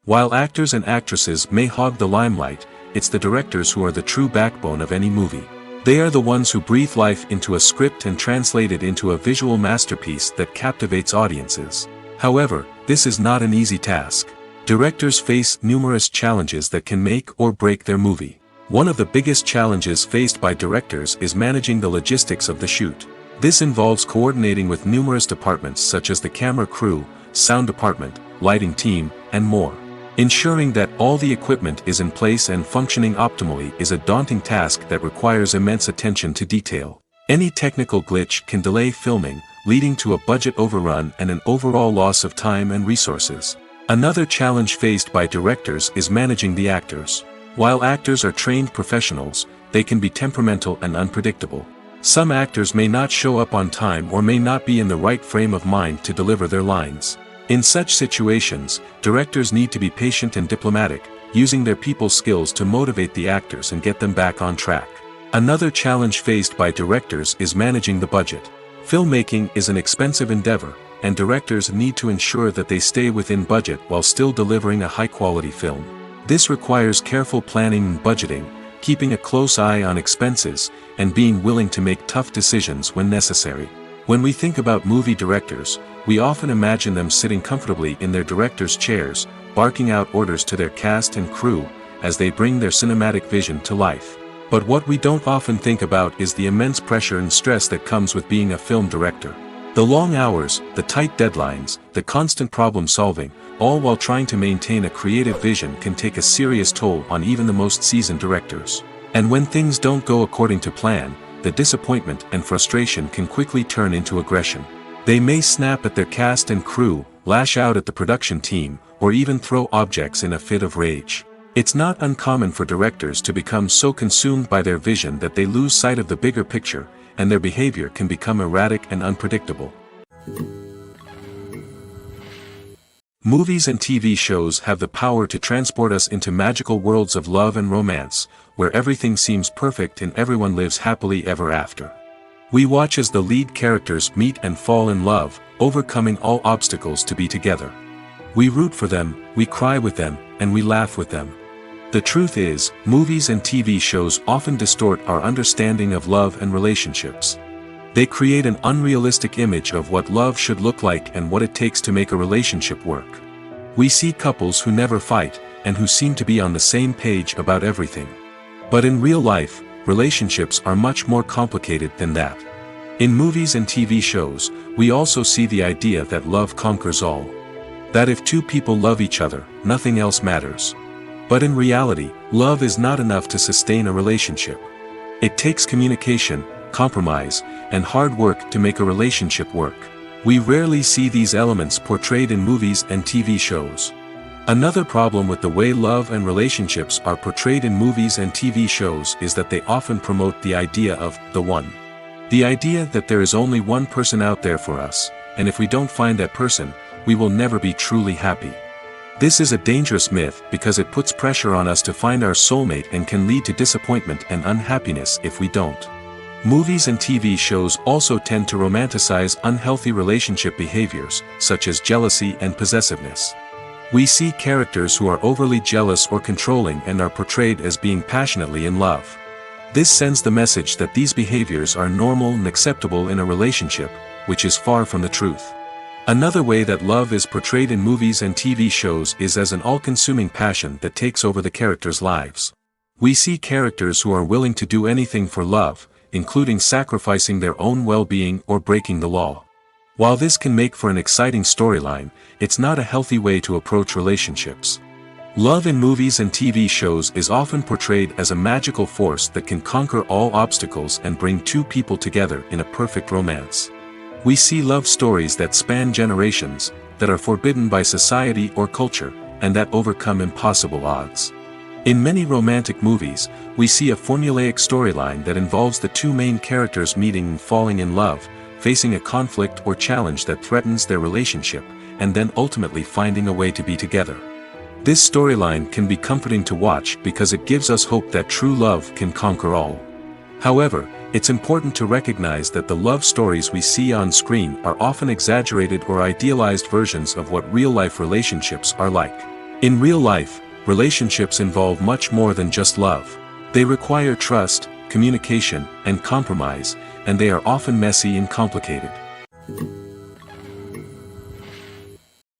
While actors and actresses may hog the limelight, it's the directors who are the true backbone of any movie. They are the ones who breathe life into a script and translate it into a visual masterpiece that captivates audiences. However, this is not an easy task. Directors face numerous challenges that can make or break their movie. One of the biggest challenges faced by directors is managing the logistics of the shoot. This involves coordinating with numerous departments such as the camera crew, sound department, lighting team, and more. Ensuring that all the equipment is in place and functioning optimally is a daunting task that requires immense attention to detail. Any technical glitch can delay filming, leading to a budget overrun and an overall loss of time and resources. Another challenge faced by directors is managing the actors. While actors are trained professionals, they can be temperamental and unpredictable. Some actors may not show up on time or may not be in the right frame of mind to deliver their lines. In such situations, directors need to be patient and diplomatic, using their people skills to motivate the actors and get them back on track. Another challenge faced by directors is managing the budget. Filmmaking is an expensive endeavor, and directors need to ensure that they stay within budget while still delivering a high-quality film. This requires careful planning and budgeting, keeping a close eye on expenses, and being willing to make tough decisions when necessary. When we think about movie directors, we often imagine them sitting comfortably in their director's chairs, barking out orders to their cast and crew, as they bring their cinematic vision to life. But what we don't often think about is the immense pressure and stress that comes with being a film director. The long hours, the tight deadlines, the constant problem solving, all while trying to maintain a creative vision can take a serious toll on even the most seasoned directors. And when things don't go according to plan, the disappointment and frustration can quickly turn into aggression. They may snap at their cast and crew, lash out at the production team, or even throw objects in a fit of rage. It's not uncommon for directors to become so consumed by their vision that they lose sight of the bigger picture, and their behavior can become erratic and unpredictable. Movies and TV shows have the power to transport us into magical worlds of love and romance, where everything seems perfect and everyone lives happily ever after. We watch as the lead characters meet and fall in love, overcoming all obstacles to be together. We root for them, we cry with them, and we laugh with them. The truth is, movies and TV shows often distort our understanding of love and relationships. They create an unrealistic image of what love should look like and what it takes to make a relationship work. We see couples who never fight, and who seem to be on the same page about everything. But in real life, relationships are much more complicated than that. In movies and TV shows, we also see the idea that love conquers all. That if two people love each other, nothing else matters. But in reality, love is not enough to sustain a relationship. It takes communication, compromise, and hard work to make a relationship work. We rarely see these elements portrayed in movies and TV shows. Another problem with the way love and relationships are portrayed in movies and TV shows is that they often promote the idea of the one. The idea that there is only one person out there for us, and if we don't find that person, we will never be truly happy. This is a dangerous myth because it puts pressure on us to find our soulmate and can lead to disappointment and unhappiness if we don't. Movies and TV shows also tend to romanticize unhealthy relationship behaviors, such as jealousy and possessiveness. We see characters who are overly jealous or controlling and are portrayed as being passionately in love. This sends the message that these behaviors are normal and acceptable in a relationship, which is far from the truth. Another way that love is portrayed in movies and TV shows is as an all-consuming passion that takes over the characters' lives. We see characters who are willing to do anything for love, including sacrificing their own well-being or breaking the law. While this can make for an exciting storyline, it's not a healthy way to approach relationships. Love in movies and TV shows is often portrayed as a magical force that can conquer all obstacles and bring two people together in a perfect romance. We see love stories that span generations, that are forbidden by society or culture, and that overcome impossible odds. In many romantic movies, we see a formulaic storyline that involves the two main characters meeting and falling in love, facing a conflict or challenge that threatens their relationship, and then ultimately finding a way to be together. This storyline can be comforting to watch because it gives us hope that true love can conquer all. However, it's important to recognize that the love stories we see on screen are often exaggerated or idealized versions of what real-life relationships are like. In real life, relationships involve much more than just love. They require trust, communication, and compromise, and they are often messy and complicated.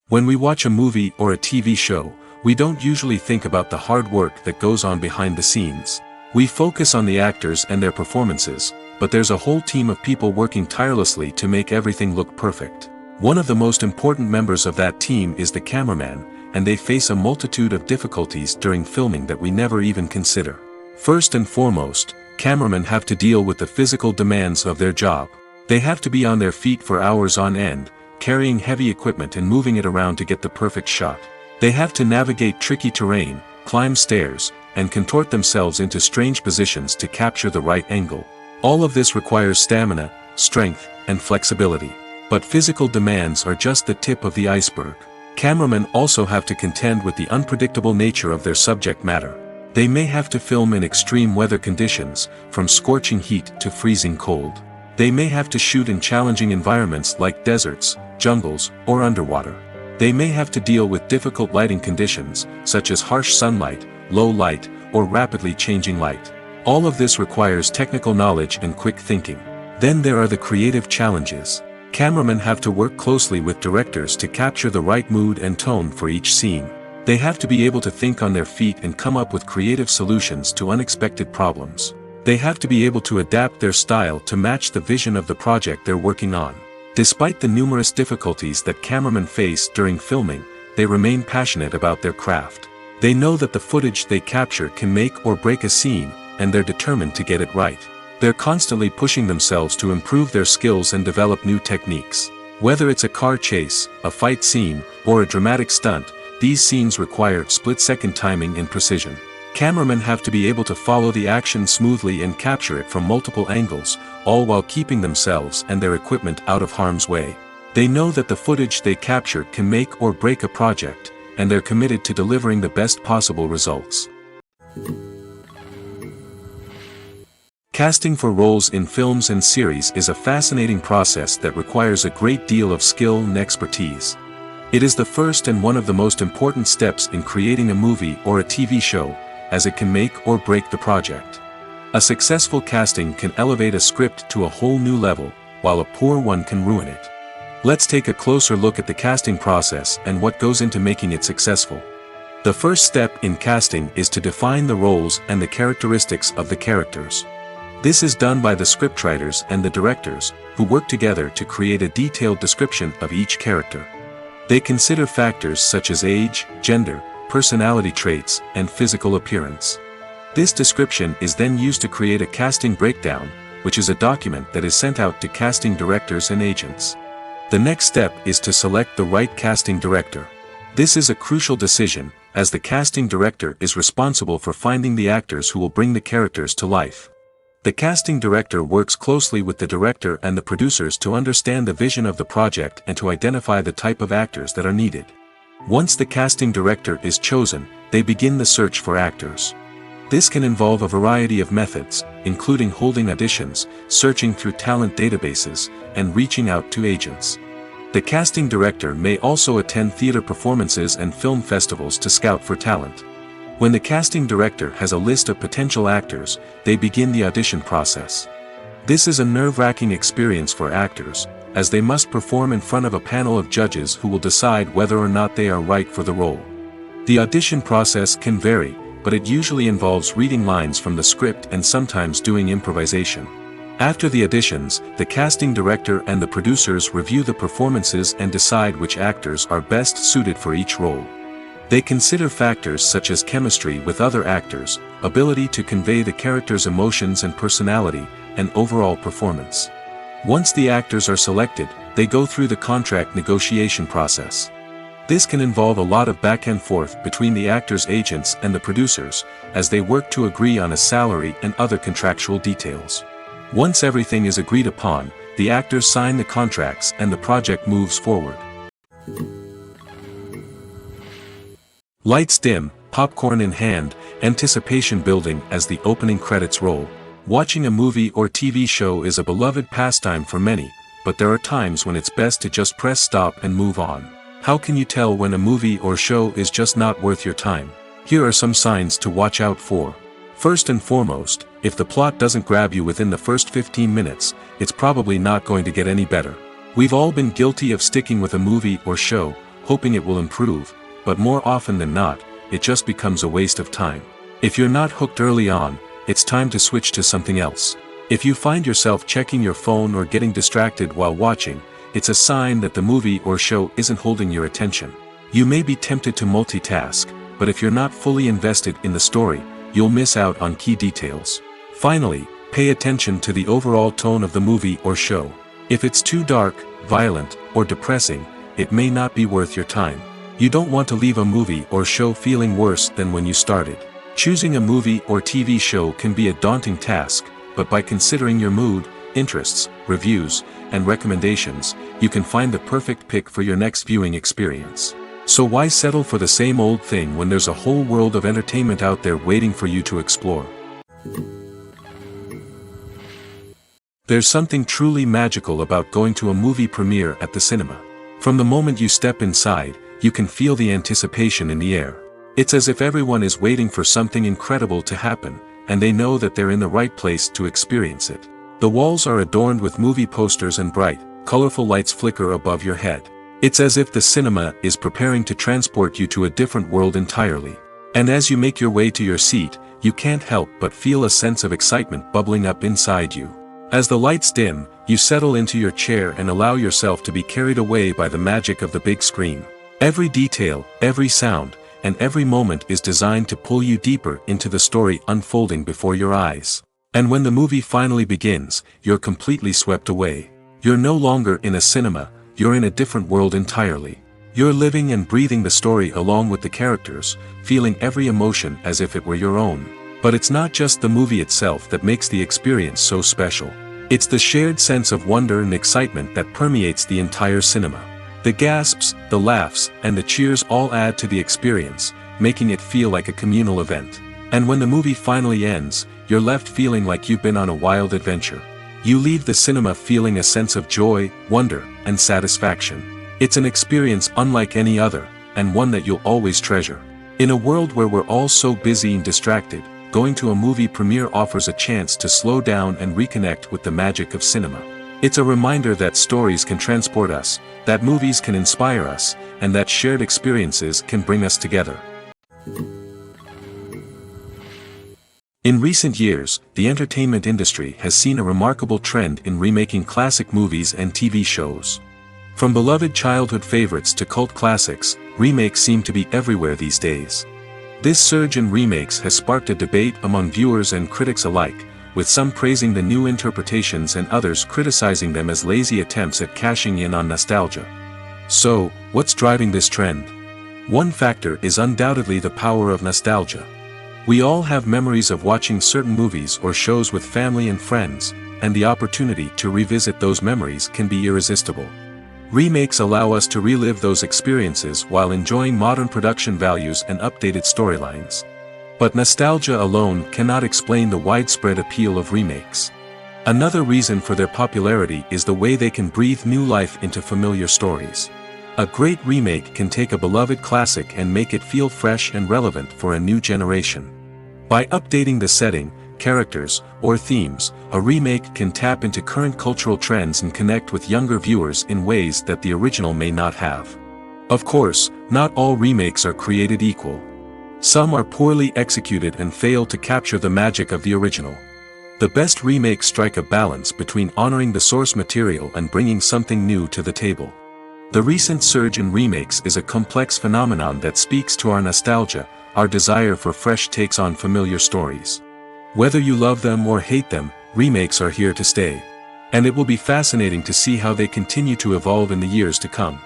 When we watch a movie or a TV show, we don't usually think about the hard work that goes on behind the scenes. We focus on the actors and their performances, but there's a whole team of people working tirelessly to make everything look perfect. One of the most important members of that team is the cameraman, and they face a multitude of difficulties during filming that we never even consider. First and foremost, cameramen have to deal with the physical demands of their job. They have to be on their feet for hours on end, carrying heavy equipment and moving it around to get the perfect shot. They have to navigate tricky terrain, climb stairs, and contort themselves into strange positions to capture the right angle. All of this requires stamina, strength, and flexibility. But physical demands are just the tip of the iceberg. Cameramen also have to contend with the unpredictable nature of their subject matter. They may have to film in extreme weather conditions, from scorching heat to freezing cold. They may have to shoot in challenging environments like deserts, jungles, or underwater. They may have to deal with difficult lighting conditions, such as harsh sunlight, low light, or rapidly changing light. All of this requires technical knowledge and quick thinking. Then there are the creative challenges. Cameramen have to work closely with directors to capture the right mood and tone for each scene. They have to be able to think on their feet and come up with creative solutions to unexpected problems. They have to be able to adapt their style to match the vision of the project they're working on. Despite the numerous difficulties that cameramen face during filming, they remain passionate about their craft. They know that the footage they capture can make or break a scene, and they're determined to get it right. They're constantly pushing themselves to improve their skills and develop new techniques. Whether it's a car chase, a fight scene, or a dramatic stunt, these scenes require split-second timing and precision. Cameramen have to be able to follow the action smoothly and capture it from multiple angles, all while keeping themselves and their equipment out of harm's way. They know that the footage they capture can make or break a project, and they're committed to delivering the best possible results. Casting for roles in films and series is a fascinating process that requires a great deal of skill and expertise. It is the first and one of the most important steps in creating a movie or a TV show, as it can make or break the project. A successful casting can elevate a script to a whole new level, while a poor one can ruin it. Let's take a closer look at the casting process and what goes into making it successful. The first step in casting is to define the roles and the characteristics of the characters. This is done by the scriptwriters and the directors, who work together to create a detailed description of each character. They consider factors such as age, gender, personality traits, and physical appearance. This description is then used to create a casting breakdown, which is a document that is sent out to casting directors and agents. The next step is to select the right casting director. This is a crucial decision, as the casting director is responsible for finding the actors who will bring the characters to life. The casting director works closely with the director and the producers to understand the vision of the project and to identify the type of actors that are needed. Once the casting director is chosen, they begin the search for actors. This can involve a variety of methods, including holding auditions, searching through talent databases, and reaching out to agents. The casting director may also attend theater performances and film festivals to scout for talent. When the casting director has a list of potential actors, they begin the audition process. This is a nerve-wracking experience for actors, as they must perform in front of a panel of judges who will decide whether or not they are right for the role. The audition process can vary, but it usually involves reading lines from the script and sometimes doing improvisation. After the auditions, the casting director and the producers review the performances and decide which actors are best suited for each role. They consider factors such as chemistry with other actors, ability to convey the character's emotions and personality, and overall performance. Once the actors are selected, they go through the contract negotiation process. This can involve a lot of back and forth between the actors' agents and the producers, as they work to agree on a salary and other contractual details. Once everything is agreed upon, the actors sign the contracts and the project moves forward. Lights dim, popcorn in hand, anticipation building as the opening credits roll. Watching a movie or TV show is a beloved pastime for many, but there are times when it's best to just press stop and move on. How can you tell when a movie or show is just not worth your time? Here are some signs to watch out for. First and foremost, if the plot doesn't grab you within the first 15 minutes, it's probably not going to get any better. We've all been guilty of sticking with a movie or show, hoping it will improve, but more often than not, it just becomes a waste of time. If you're not hooked early on, it's time to switch to something else. If you find yourself checking your phone or getting distracted while watching, it's a sign that the movie or show isn't holding your attention. You may be tempted to multitask, but if you're not fully invested in the story, you'll miss out on key details. Finally, pay attention to the overall tone of the movie or show. If it's too dark, violent, or depressing, it may not be worth your time. You don't want to leave a movie or show feeling worse than when you started. Choosing a movie or TV show can be a daunting task, but by considering your mood, interests, reviews, and recommendations, you can find the perfect pick for your next viewing experience. So why settle for the same old thing when there's a whole world of entertainment out there waiting for you to explore? There's something truly magical about going to a movie premiere at the cinema. From the moment you step inside, you can feel the anticipation in the air. It's as if everyone is waiting for something incredible to happen, and they know that they're in the right place to experience it. The walls are adorned with movie posters and bright, colorful lights flicker above your head. It's as if the cinema is preparing to transport you to a different world entirely. And as you make your way to your seat, you can't help but feel a sense of excitement bubbling up inside you. As the lights dim, you settle into your chair and allow yourself to be carried away by the magic of the big screen. Every detail, every sound, and every moment is designed to pull you deeper into the story unfolding before your eyes. And when the movie finally begins, you're completely swept away. You're no longer in a cinema, you're in a different world entirely. You're living and breathing the story along with the characters, feeling every emotion as if it were your own. But it's not just the movie itself that makes the experience so special. It's the shared sense of wonder and excitement that permeates the entire cinema. The gasps, the laughs, and the cheers all add to the experience, making it feel like a communal event. And when the movie finally ends, you're left feeling like you've been on a wild adventure. You leave the cinema feeling a sense of joy, wonder, and satisfaction. It's an experience unlike any other, and one that you'll always treasure. In a world where we're all so busy and distracted, going to a movie premiere offers a chance to slow down and reconnect with the magic of cinema. It's a reminder that stories can transport us, that movies can inspire us, and that shared experiences can bring us together. In recent years, the entertainment industry has seen a remarkable trend in remaking classic movies and TV shows. From beloved childhood favorites to cult classics, remakes seem to be everywhere these days. This surge in remakes has sparked a debate among viewers and critics alike, with some praising the new interpretations and others criticizing them as lazy attempts at cashing in on nostalgia. So, what's driving this trend? One factor is undoubtedly the power of nostalgia. We all have memories of watching certain movies or shows with family and friends, and the opportunity to revisit those memories can be irresistible. Remakes allow us to relive those experiences while enjoying modern production values and updated storylines. But nostalgia alone cannot explain the widespread appeal of remakes. Another reason for their popularity is the way they can breathe new life into familiar stories. A great remake can take a beloved classic and make it feel fresh and relevant for a new generation. By updating the setting, characters, or themes, a remake can tap into current cultural trends and connect with younger viewers in ways that the original may not have. Of course, not all remakes are created equal. Some are poorly executed and fail to capture the magic of the original. The best remakes strike a balance between honoring the source material and bringing something new to the table. The recent surge in remakes is a complex phenomenon that speaks to our nostalgia, our desire for fresh takes on familiar stories. Whether you love them or hate them, remakes are here to stay. And it will be fascinating to see how they continue to evolve in the years to come.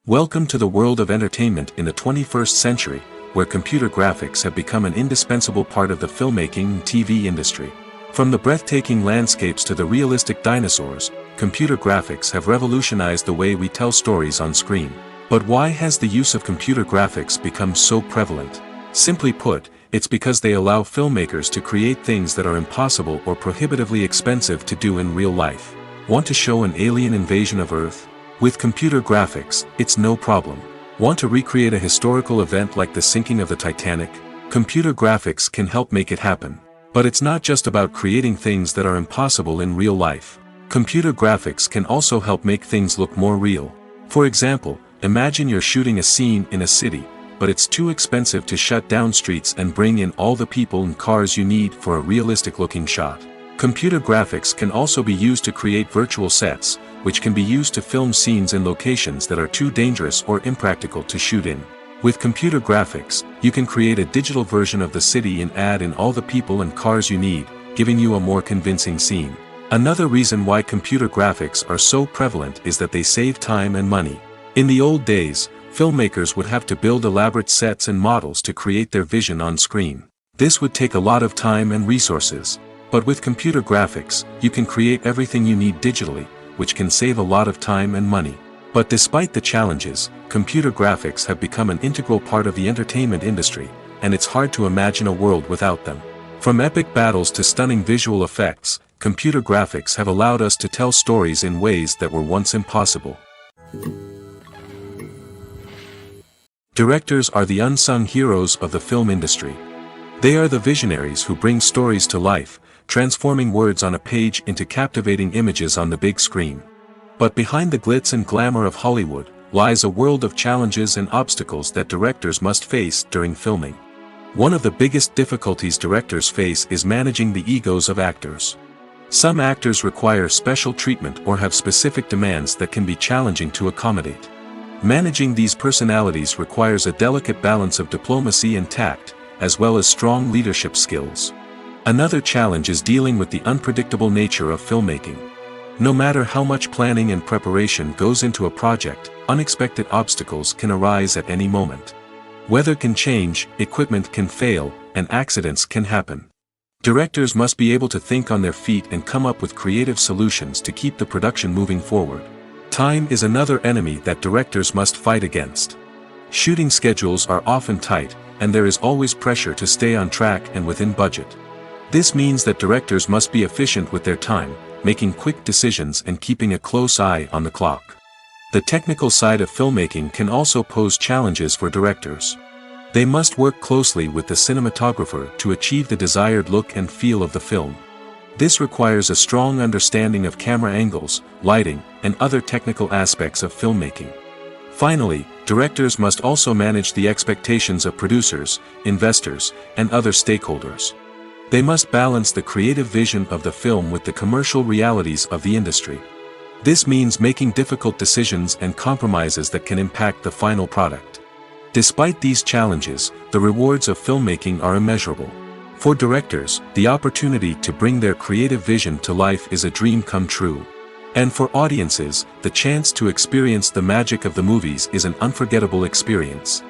Welcome to the world of entertainment in the 21st century, where computer graphics have become an indispensable part of the filmmaking and TV industry. From the breathtaking landscapes to the realistic dinosaurs, computer graphics have revolutionized the way we tell stories on screen. But why has the use of computer graphics become so prevalent? Simply put, it's because they allow filmmakers to create things that are impossible or prohibitively expensive to do in real life. Want to show an alien invasion of Earth? With computer graphics, it's no problem. Want to recreate a historical event like the sinking of the Titanic? Computer graphics can help make it happen. But it's not just about creating things that are impossible in real life. Computer graphics can also help make things look more real. For example, imagine you're shooting a scene in a city, but it's too expensive to shut down streets and bring in all the people and cars you need for a realistic-looking shot. Computer graphics can also be used to create virtual sets, which can be used to film scenes in locations that are too dangerous or impractical to shoot in. With computer graphics, you can create a digital version of the city and add in all the people and cars you need, giving you a more convincing scene. Another reason why computer graphics are so prevalent is that they save time and money. In the old days, filmmakers would have to build elaborate sets and models to create their vision on screen. This would take a lot of time and resources. But with computer graphics, you can create everything you need digitally, which can save a lot of time and money. But despite the challenges, computer graphics have become an integral part of the entertainment industry, and it's hard to imagine a world without them. From epic battles to stunning visual effects, computer graphics have allowed us to tell stories in ways that were once impossible. Directors are the unsung heroes of the film industry. They are the visionaries who bring stories to life, transforming words on a page into captivating images on the big screen. But behind the glitz and glamour of Hollywood, lies a world of challenges and obstacles that directors must face during filming. One of the biggest difficulties directors face is managing the egos of actors. Some actors require special treatment or have specific demands that can be challenging to accommodate. Managing these personalities requires a delicate balance of diplomacy and tact, as well as strong leadership skills. Another challenge is dealing with the unpredictable nature of filmmaking. No matter how much planning and preparation goes into a project, unexpected obstacles can arise at any moment. Weather can change, equipment can fail, and accidents can happen. Directors must be able to think on their feet and come up with creative solutions to keep the production moving forward. Time is another enemy that directors must fight against. Shooting schedules are often tight, and there is always pressure to stay on track and within budget. This means that directors must be efficient with their time, making quick decisions and keeping a close eye on the clock. The technical side of filmmaking can also pose challenges for directors. They must work closely with the cinematographer to achieve the desired look and feel of the film. This requires a strong understanding of camera angles, lighting, and other technical aspects of filmmaking. Finally, directors must also manage the expectations of producers, investors, and other stakeholders. They must balance the creative vision of the film with the commercial realities of the industry. This means making difficult decisions and compromises that can impact the final product. Despite these challenges, the rewards of filmmaking are immeasurable. For directors, the opportunity to bring their creative vision to life is a dream come true. And for audiences, the chance to experience the magic of the movies is an unforgettable experience.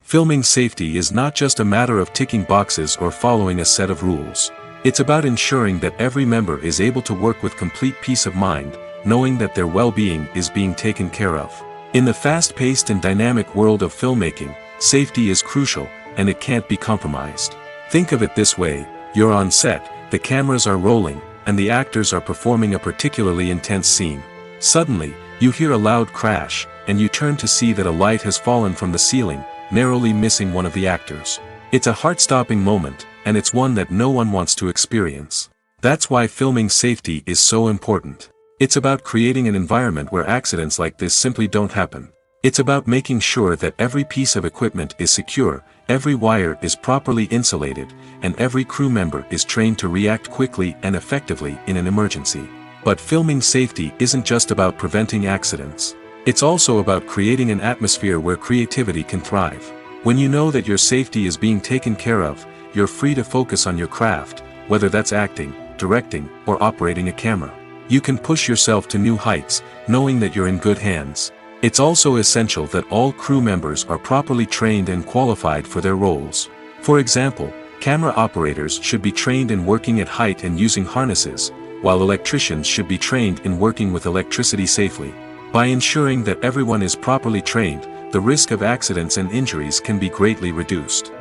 Filming safety is not just a matter of ticking boxes or following a set of rules. It's about ensuring that every member is able to work with complete peace of mind, knowing that their well-being is being taken care of. In the fast-paced and dynamic world of filmmaking, safety is crucial, and it can't be compromised. Think of it this way: you're on set, the cameras are rolling, and the actors are performing a particularly intense scene. Suddenly, you hear a loud crash, and you turn to see that a light has fallen from the ceiling, narrowly missing one of the actors. It's a heart-stopping moment, and it's one that no one wants to experience. That's why filming safety is so important. It's about creating an environment where accidents like this simply don't happen. It's about making sure that every piece of equipment is secure, every wire is properly insulated, and every crew member is trained to react quickly and effectively in an emergency. But filming safety isn't just about preventing accidents. It's also about creating an atmosphere where creativity can thrive. When you know that your safety is being taken care of, you're free to focus on your craft, whether that's acting, directing, or operating a camera. You can push yourself to new heights, knowing that you're in good hands. It's also essential that all crew members are properly trained and qualified for their roles. For example, camera operators should be trained in working at height and using harnesses, while electricians should be trained in working with electricity safely. By ensuring that everyone is properly trained, the risk of accidents and injuries can be greatly reduced.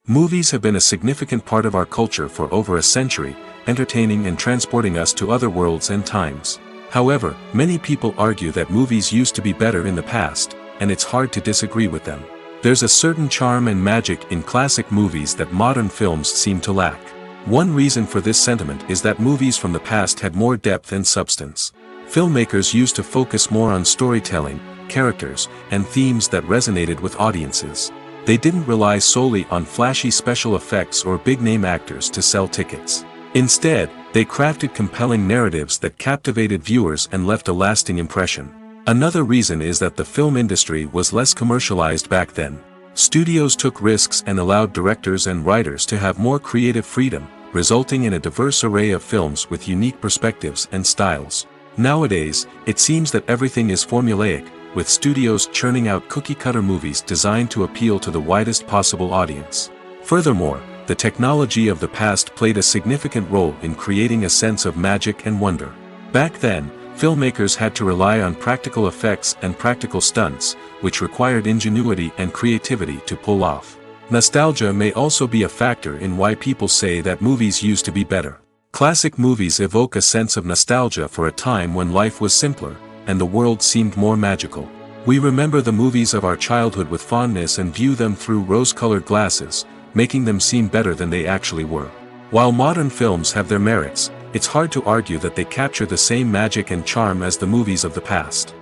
Movies have been a significant part of our culture for over a century, entertaining and transporting us to other worlds and times. However, many people argue that movies used to be better in the past, and it's hard to disagree with them. There's a certain charm and magic in classic movies that modern films seem to lack. One reason for this sentiment is that movies from the past had more depth and substance. Filmmakers used to focus more on storytelling, characters, and themes that resonated with audiences. They didn't rely solely on flashy special effects or big-name actors to sell tickets. Instead, they crafted compelling narratives that captivated viewers and left a lasting impression. Another reason is that the film industry was less commercialized back then. Studios took risks and allowed directors and writers to have more creative freedom, resulting in a diverse array of films with unique perspectives and styles. Nowadays, it seems that everything is formulaic, with studios churning out cookie-cutter movies designed to appeal to the widest possible audience. Furthermore, the technology of the past played a significant role in creating a sense of magic and wonder. Back then, filmmakers had to rely on practical effects and practical stunts, which required ingenuity and creativity to pull off. Nostalgia may also be a factor in why people say that movies used to be better. Classic movies evoke a sense of nostalgia for a time when life was simpler, and the world seemed more magical. We remember the movies of our childhood with fondness and view them through rose-colored glasses, making them seem better than they actually were. While modern films have their merits, it's hard to argue that they capture the same magic and charm as the movies of the past.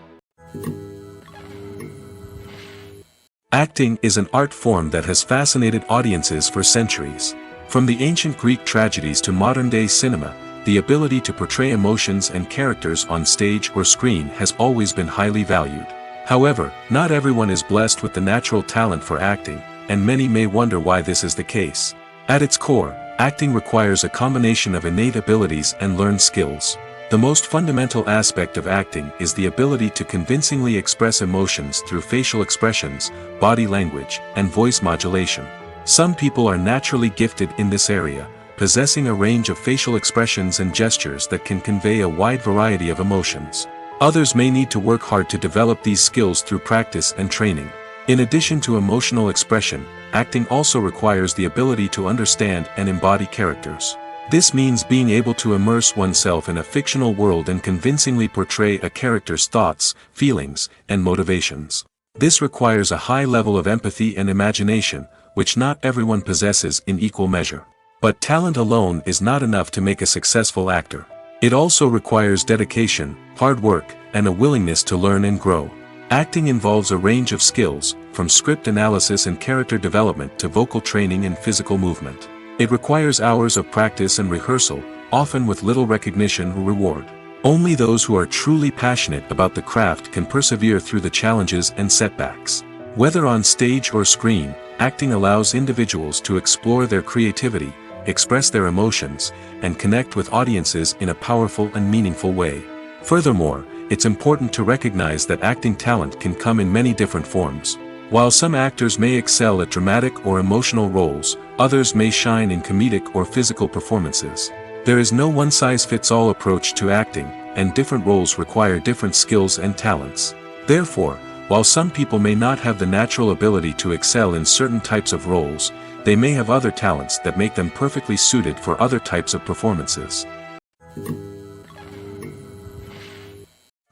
Acting is an art form that has fascinated audiences for centuries. From the ancient Greek tragedies to modern-day cinema, the ability to portray emotions and characters on stage or screen has always been highly valued. However, not everyone is blessed with the natural talent for acting, and many may wonder why this is the case. At its core, acting requires a combination of innate abilities and learned skills. The most fundamental aspect of acting is the ability to convincingly express emotions through facial expressions, body language, and voice modulation. Some people are naturally gifted in this area, possessing a range of facial expressions and gestures that can convey a wide variety of emotions. Others may need to work hard to develop these skills through practice and training. In addition to emotional expression, acting also requires the ability to understand and embody characters. This means being able to immerse oneself in a fictional world and convincingly portray a character's thoughts, feelings, and motivations. This requires a high level of empathy and imagination, which not everyone possesses in equal measure. But talent alone is not enough to make a successful actor. It also requires dedication, hard work, and a willingness to learn and grow. Acting involves a range of skills, from script analysis and character development to vocal training and physical movement. It requires hours of practice and rehearsal, often with little recognition or reward. Only those who are truly passionate about the craft can persevere through the challenges and setbacks. Whether on stage or screen, acting allows individuals to explore their creativity, express their emotions, and connect with audiences in a powerful and meaningful way. Furthermore, it's important to recognize that acting talent can come in many different forms. While some actors may excel at dramatic or emotional roles, others may shine in comedic or physical performances. There is no one-size-fits-all approach to acting, and different roles require different skills and talents. Therefore, while some people may not have the natural ability to excel in certain types of roles, they may have other talents that make them perfectly suited for other types of performances.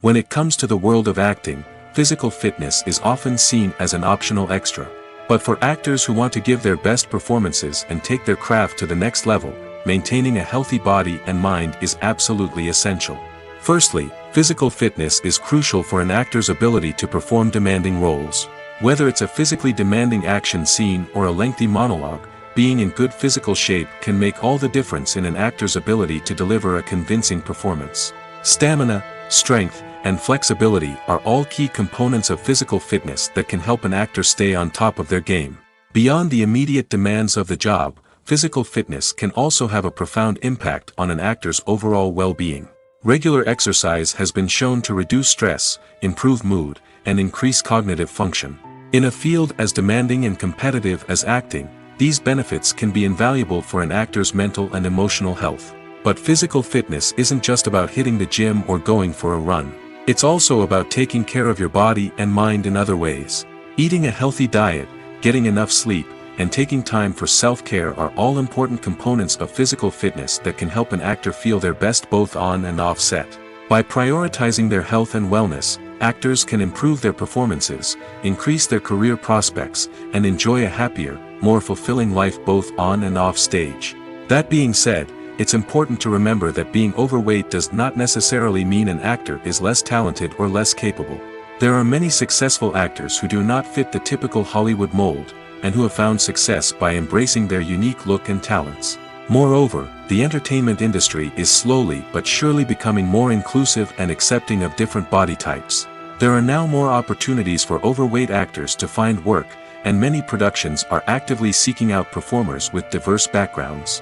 When it comes to the world of acting, physical fitness is often seen as an optional extra. But for actors who want to give their best performances and take their craft to the next level, maintaining a healthy body and mind is absolutely essential. Firstly, physical fitness is crucial for an actor's ability to perform demanding roles. Whether it's a physically demanding action scene or a lengthy monologue, being in good physical shape can make all the difference in an actor's ability to deliver a convincing performance. Stamina, strength, and flexibility are all key components of physical fitness that can help an actor stay on top of their game. Beyond the immediate demands of the job, physical fitness can also have a profound impact on an actor's overall well-being. Regular exercise has been shown to reduce stress, improve mood, and increase cognitive function. In a field as demanding and competitive as acting, these benefits can be invaluable for an actor's mental and emotional health. But physical fitness isn't just about hitting the gym or going for a run. It's also about taking care of your body and mind in other ways. Eating a healthy diet, getting enough sleep, and taking time for self-care are all important components of physical fitness that can help an actor feel their best both on and off set. By prioritizing their health and wellness, actors can improve their performances, increase their career prospects, and enjoy a happier, more fulfilling life both on and off stage. That being said, it's important to remember that being overweight does not necessarily mean an actor is less talented or less capable. There are many successful actors who do not fit the typical Hollywood mold, and who have found success by embracing their unique look and talents. Moreover, the entertainment industry is slowly but surely becoming more inclusive and accepting of different body types. There are now more opportunities for overweight actors to find work, and many productions are actively seeking out performers with diverse backgrounds.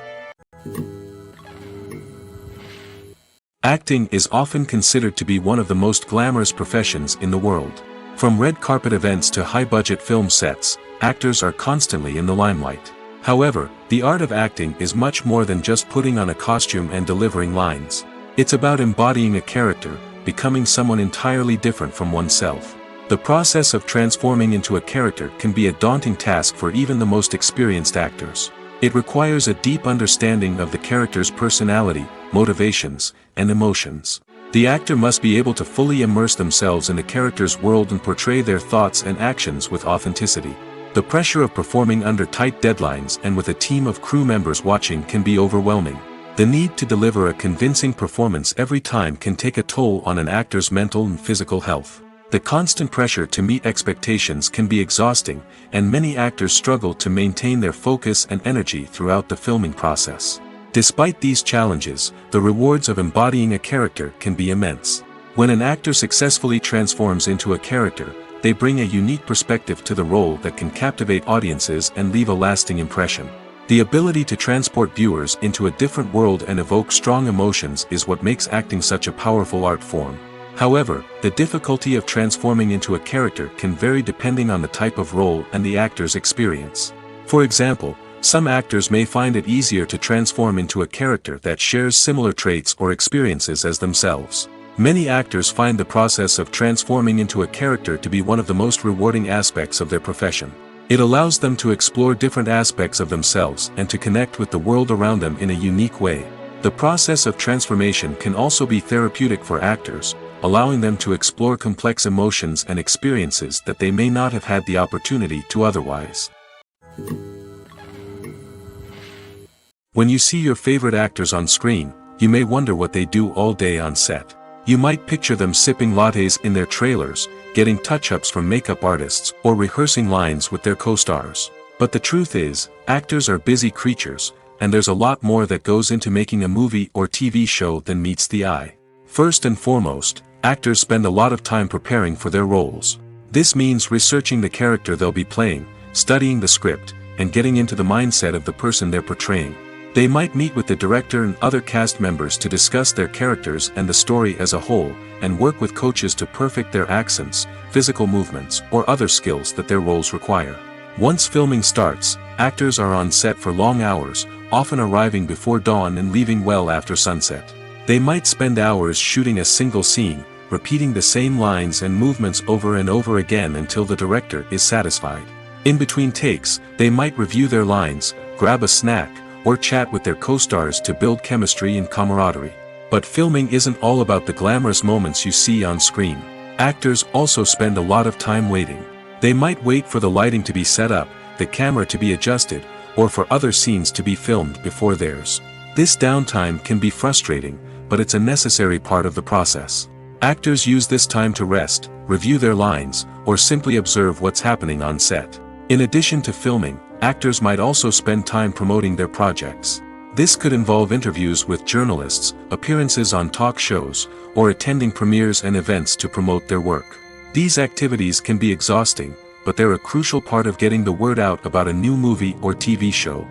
Acting is often considered to be one of the most glamorous professions in the world. From red carpet events to high-budget film sets, actors are constantly in the limelight. However, the art of acting is much more than just putting on a costume and delivering lines. It's about embodying a character, becoming someone entirely different from oneself. The process of transforming into a character can be a daunting task for even the most experienced actors. It requires a deep understanding of the character's personality, motivations, and emotions. The actor must be able to fully immerse themselves in the character's world and portray their thoughts and actions with authenticity. The pressure of performing under tight deadlines and with a team of crew members watching can be overwhelming. The need to deliver a convincing performance every time can take a toll on an actor's mental and physical health. The constant pressure to meet expectations can be exhausting, and many actors struggle to maintain their focus and energy throughout the filming process. Despite these challenges, the rewards of embodying a character can be immense. When an actor successfully transforms into a character, they bring a unique perspective to the role that can captivate audiences and leave a lasting impression. The ability to transport viewers into a different world and evoke strong emotions is what makes acting such a powerful art form. However, the difficulty of transforming into a character can vary depending on the type of role and the actor's experience. For example, some actors may find it easier to transform into a character that shares similar traits or experiences as themselves. Many actors find the process of transforming into a character to be one of the most rewarding aspects of their profession. It allows them to explore different aspects of themselves and to connect with the world around them in a unique way. The process of transformation can also be therapeutic for actors, allowing them to explore complex emotions and experiences that they may not have had the opportunity to otherwise. When you see your favorite actors on screen, you may wonder what they do all day on set. You might picture them sipping lattes in their trailers, getting touch-ups from makeup artists, or rehearsing lines with their co-stars. But the truth is, actors are busy creatures, and there's a lot more that goes into making a movie or TV show than meets the eye. First and foremost, actors spend a lot of time preparing for their roles. This means researching the character they'll be playing, studying the script, and getting into the mindset of the person they're portraying. They might meet with the director and other cast members to discuss their characters and the story as a whole, and work with coaches to perfect their accents, physical movements, or other skills that their roles require. Once filming starts, actors are on set for long hours, often arriving before dawn and leaving well after sunset. They might spend hours shooting a single scene, repeating the same lines and movements over and over again until the director is satisfied. In between takes, they might review their lines, grab a snack, or chat with their co-stars to build chemistry and camaraderie. But filming isn't all about the glamorous moments you see on screen. Actors also spend a lot of time waiting. They might wait for the lighting to be set up, the camera to be adjusted, or for other scenes to be filmed before theirs. This downtime can be frustrating, but it's a necessary part of the process. Actors use this time to rest, review their lines, or simply observe what's happening on set. In addition to filming, actors might also spend time promoting their projects. This could involve interviews with journalists, appearances on talk shows, or attending premieres and events to promote their work. These activities can be exhausting, but they're a crucial part of getting the word out about a new movie or TV show.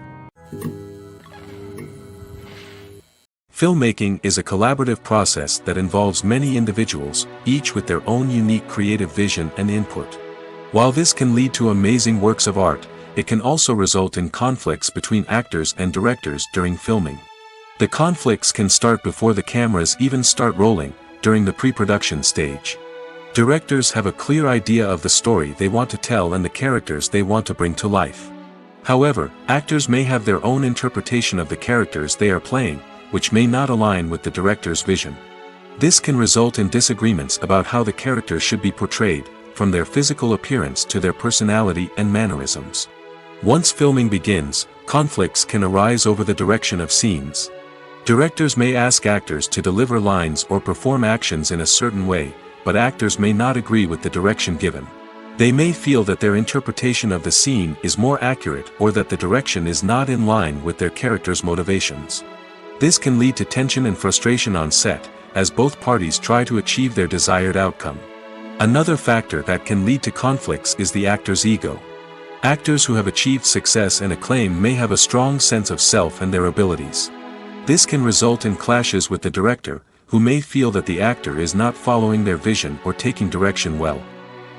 Filmmaking is a collaborative process that involves many individuals, each with their own unique creative vision and input. While this can lead to amazing works of art, it can also result in conflicts between actors and directors during filming. The conflicts can start before the cameras even start rolling, during the pre-production stage. Directors have a clear idea of the story they want to tell and the characters they want to bring to life. However, actors may have their own interpretation of the characters they are playing, which may not align with the director's vision. This can result in disagreements about how the character should be portrayed, from their physical appearance to their personality and mannerisms. Once filming begins, conflicts can arise over the direction of scenes. Directors may ask actors to deliver lines or perform actions in a certain way, but actors may not agree with the direction given. They may feel that their interpretation of the scene is more accurate or that the direction is not in line with their character's motivations. This can lead to tension and frustration on set, as both parties try to achieve their desired outcome. Another factor that can lead to conflicts is the actor's ego. Actors who have achieved success and acclaim may have a strong sense of self and their abilities. This can result in clashes with the director, who may feel that the actor is not following their vision or taking direction well.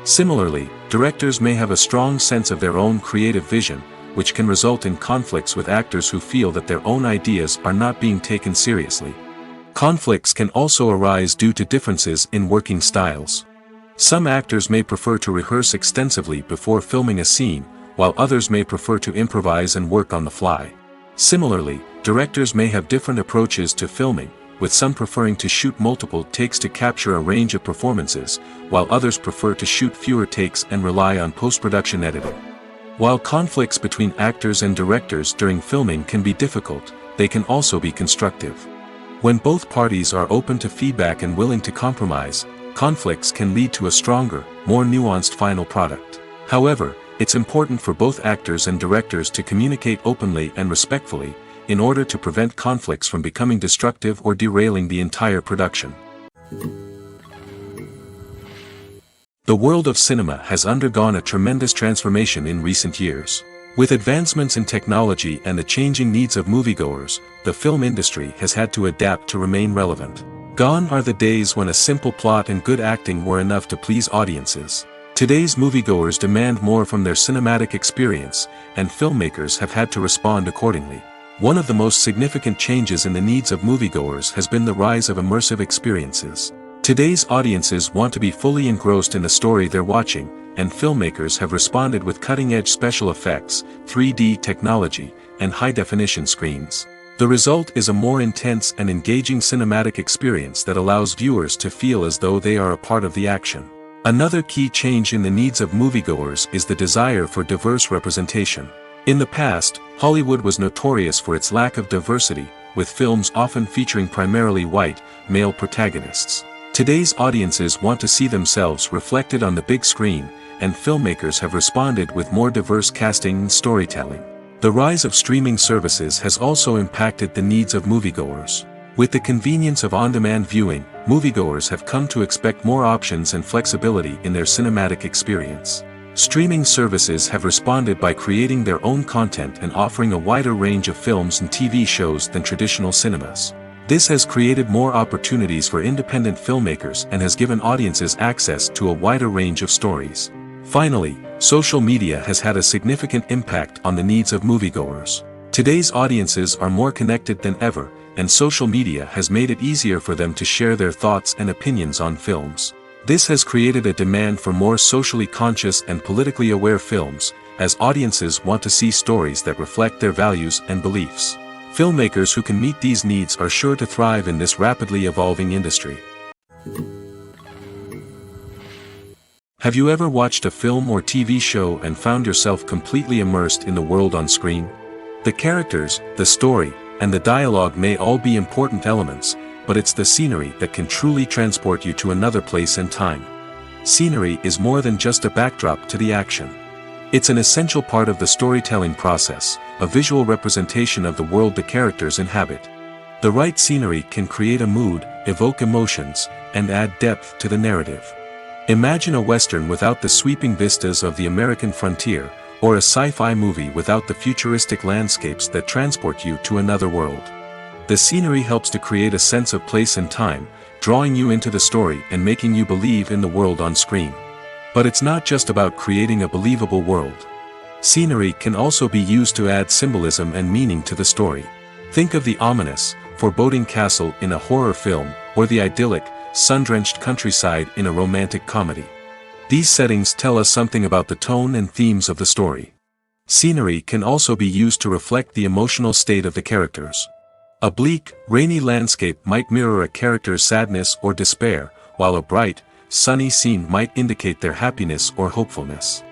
Similarly, directors may have a strong sense of their own creative vision, which can result in conflicts with actors who feel that their own ideas are not being taken seriously. Conflicts can also arise due to differences in working styles. Some actors may prefer to rehearse extensively before filming a scene, while others may prefer to improvise and work on the fly. Similarly, directors may have different approaches to filming, with some preferring to shoot multiple takes to capture a range of performances, while others prefer to shoot fewer takes and rely on post-production editing. While conflicts between actors and directors during filming can be difficult, they can also be constructive. When both parties are open to feedback and willing to compromise, conflicts can lead to a stronger, more nuanced final product. However, it's important for both actors and directors to communicate openly and respectfully, in order to prevent conflicts from becoming destructive or derailing the entire production. The world of cinema has undergone a tremendous transformation in recent years. With advancements in technology and the changing needs of moviegoers, the film industry has had to adapt to remain relevant. Gone are the days when a simple plot and good acting were enough to please audiences. Today's moviegoers demand more from their cinematic experience, and filmmakers have had to respond accordingly. One of the most significant changes in the needs of moviegoers has been the rise of immersive experiences. Today's audiences want to be fully engrossed in the story they're watching, and filmmakers have responded with cutting-edge special effects, 3D technology, and high-definition screens. The result is a more intense and engaging cinematic experience that allows viewers to feel as though they are a part of the action. Another key change in the needs of moviegoers is the desire for diverse representation. In the past, Hollywood was notorious for its lack of diversity, with films often featuring primarily white, male protagonists. Today's audiences want to see themselves reflected on the big screen, and filmmakers have responded with more diverse casting and storytelling. The rise of streaming services has also impacted the needs of moviegoers. With the convenience of on-demand viewing, moviegoers have come to expect more options and flexibility in their cinematic experience. Streaming services have responded by creating their own content and offering a wider range of films and TV shows than traditional cinemas. This has created more opportunities for independent filmmakers and has given audiences access to a wider range of stories. Finally, social media has had a significant impact on the needs of moviegoers. Today's audiences are more connected than ever, and social media has made it easier for them to share their thoughts and opinions on films. This has created a demand for more socially conscious and politically aware films, as audiences want to see stories that reflect their values and beliefs. Filmmakers who can meet these needs are sure to thrive in this rapidly evolving industry. Have you ever watched a film or TV show and found yourself completely immersed in the world on screen? The characters, the story, and the dialogue may all be important elements, but it's the scenery that can truly transport you to another place and time. Scenery is more than just a backdrop to the action. It's an essential part of the storytelling process, a visual representation of the world the characters inhabit. The right scenery can create a mood, evoke emotions, and add depth to the narrative. Imagine a Western without the sweeping vistas of the American frontier, or a sci-fi movie without the futuristic landscapes that transport you to another world. The scenery helps to create a sense of place and time, drawing you into the story and making you believe in the world on screen. But it's not just about creating a believable world. Scenery can also be used to add symbolism and meaning to the story. Think of the ominous, foreboding castle in a horror film, or the idyllic, sun-drenched countryside in a romantic comedy. These settings tell us something about the tone and themes of the story. Scenery can also be used to reflect the emotional state of the characters. A bleak, rainy landscape might mirror a character's sadness or despair, while a bright, sunny scene might indicate their happiness or hopefulness.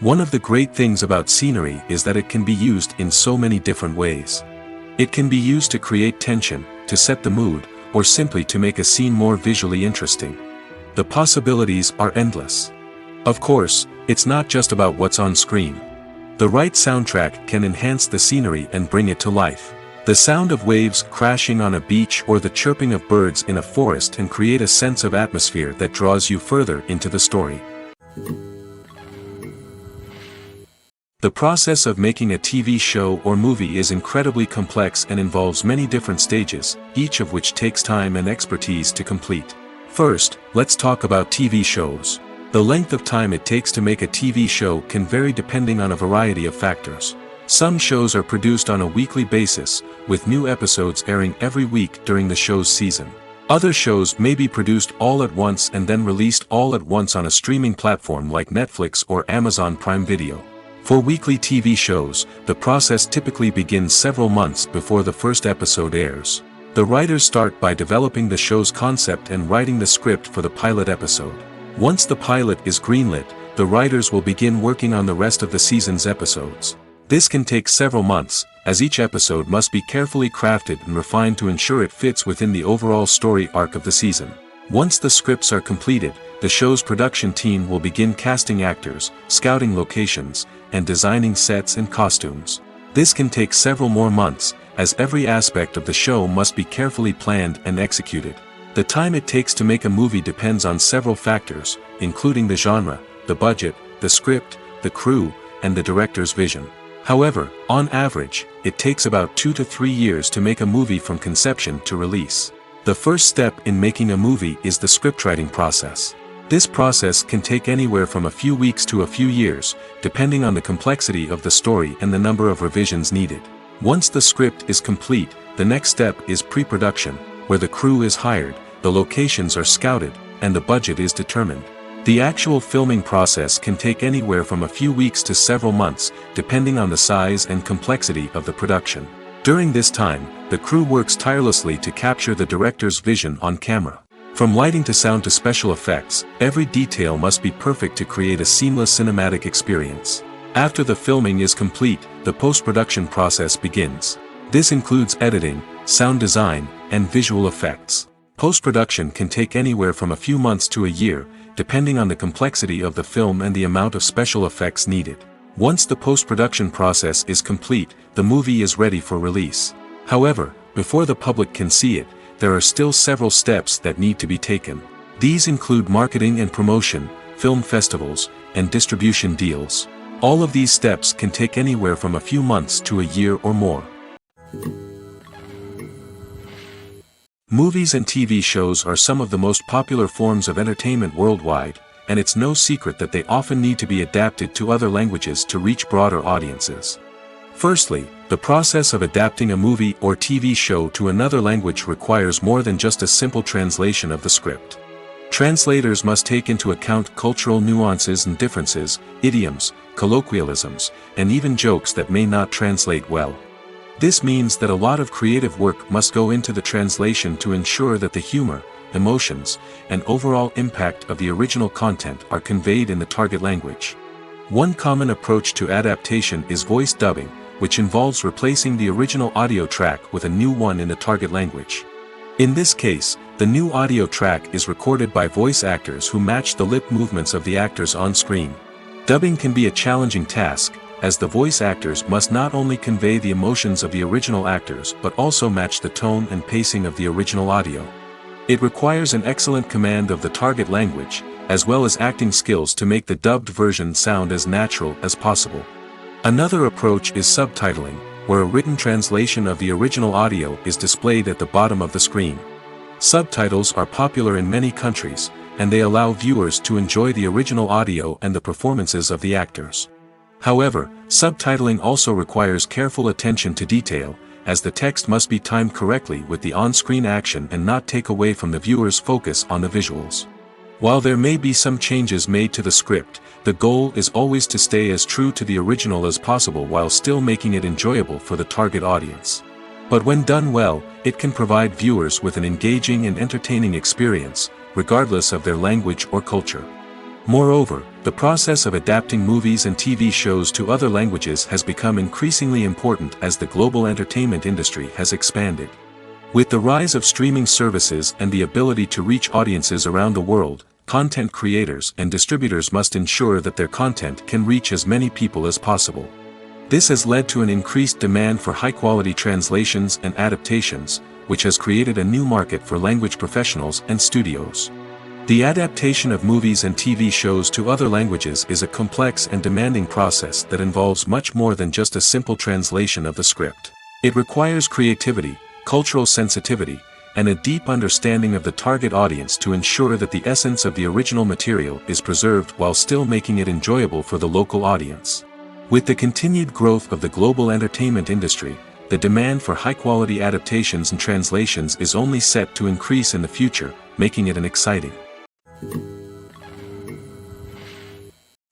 One of the great things about scenery is that it can be used in so many different ways. It can be used to create tension, to set the mood, or simply to make a scene more visually interesting. The possibilities are endless. Of course, it's not just about what's on screen. The right soundtrack can enhance the scenery and bring it to life. The sound of waves crashing on a beach or the chirping of birds in a forest can create a sense of atmosphere that draws you further into the story. The process of making a TV show or movie is incredibly complex and involves many different stages, each of which takes time and expertise to complete. First, let's talk about TV shows. The length of time it takes to make a TV show can vary depending on a variety of factors. Some shows are produced on a weekly basis, with new episodes airing every week during the show's season. Other shows may be produced all at once and then released all at once on a streaming platform like Netflix or Amazon Prime Video. For weekly TV shows, the process typically begins several months before the first episode airs. The writers start by developing the show's concept and writing the script for the pilot episode. Once the pilot is greenlit, the writers will begin working on the rest of the season's episodes. This can take several months, as each episode must be carefully crafted and refined to ensure it fits within the overall story arc of the season. Once the scripts are completed, the show's production team will begin casting actors, scouting locations, and designing sets and costumes. This can take several more months, as every aspect of the show must be carefully planned and executed. The time it takes to make a movie depends on several factors, including the genre, the budget, the script, the crew, and the director's vision. However, on average, it takes about 2 to 3 years to make a movie from conception to release. The first step in making a movie is the scriptwriting process. This process can take anywhere from a few weeks to a few years, depending on the complexity of the story and the number of revisions needed. Once the script is complete, the next step is pre-production, where the crew is hired, the locations are scouted, and the budget is determined. The actual filming process can take anywhere from a few weeks to several months, depending on the size and complexity of the production. During this time, the crew works tirelessly to capture the director's vision on camera. From lighting to sound to special effects, every detail must be perfect to create a seamless cinematic experience. After the filming is complete, the post-production process begins. This includes editing, sound design, and visual effects. Post-production can take anywhere from a few months to a year, depending on the complexity of the film and the amount of special effects needed. Once the post-production process is complete, the movie is ready for release. However, before the public can see it, there are still several steps that need to be taken. These include marketing and promotion, film festivals, and distribution deals. All of these steps can take anywhere from a few months to a year or more. Movies and TV shows are some of the most popular forms of entertainment worldwide, and it's no secret that they often need to be adapted to other languages to reach broader audiences. Firstly, the process of adapting a movie or TV show to another language requires more than just a simple translation of the script. Translators must take into account cultural nuances and differences, idioms, colloquialisms, and even jokes that may not translate well. This means that a lot of creative work must go into the translation to ensure that the humor, emotions, and overall impact of the original content are conveyed in the target language. One common approach to adaptation is voice dubbing, which involves replacing the original audio track with a new one in the target language. In this case, the new audio track is recorded by voice actors who match the lip movements of the actors on screen. Dubbing can be a challenging task, as the voice actors must not only convey the emotions of the original actors but also match the tone and pacing of the original audio. It requires an excellent command of the target language, as well as acting skills to make the dubbed version sound as natural as possible. Another approach is subtitling, where a written translation of the original audio is displayed at the bottom of the screen. Subtitles are popular in many countries, and they allow viewers to enjoy the original audio and the performances of the actors. However, subtitling also requires careful attention to detail, as the text must be timed correctly with the on-screen action and not take away from the viewer's focus on the visuals. While there may be some changes made to the script, the goal is always to stay as true to the original as possible while still making it enjoyable for the target audience. But when done well, it can provide viewers with an engaging and entertaining experience, regardless of their language or culture. Moreover, the process of adapting movies and TV shows to other languages has become increasingly important as the global entertainment industry has expanded. With the rise of streaming services and the ability to reach audiences around the world, content creators and distributors must ensure that their content can reach as many people as possible. This has led to an increased demand for high-quality translations and adaptations, which has created a new market for language professionals and studios. The adaptation of movies and TV shows to other languages is a complex and demanding process that involves much more than just a simple translation of the script. It requires creativity, cultural sensitivity, and a deep understanding of the target audience to ensure that the essence of the original material is preserved while still making it enjoyable for the local audience. With the continued growth of the global entertainment industry, the demand for high-quality adaptations and translations is only set to increase in the future, making it an exciting.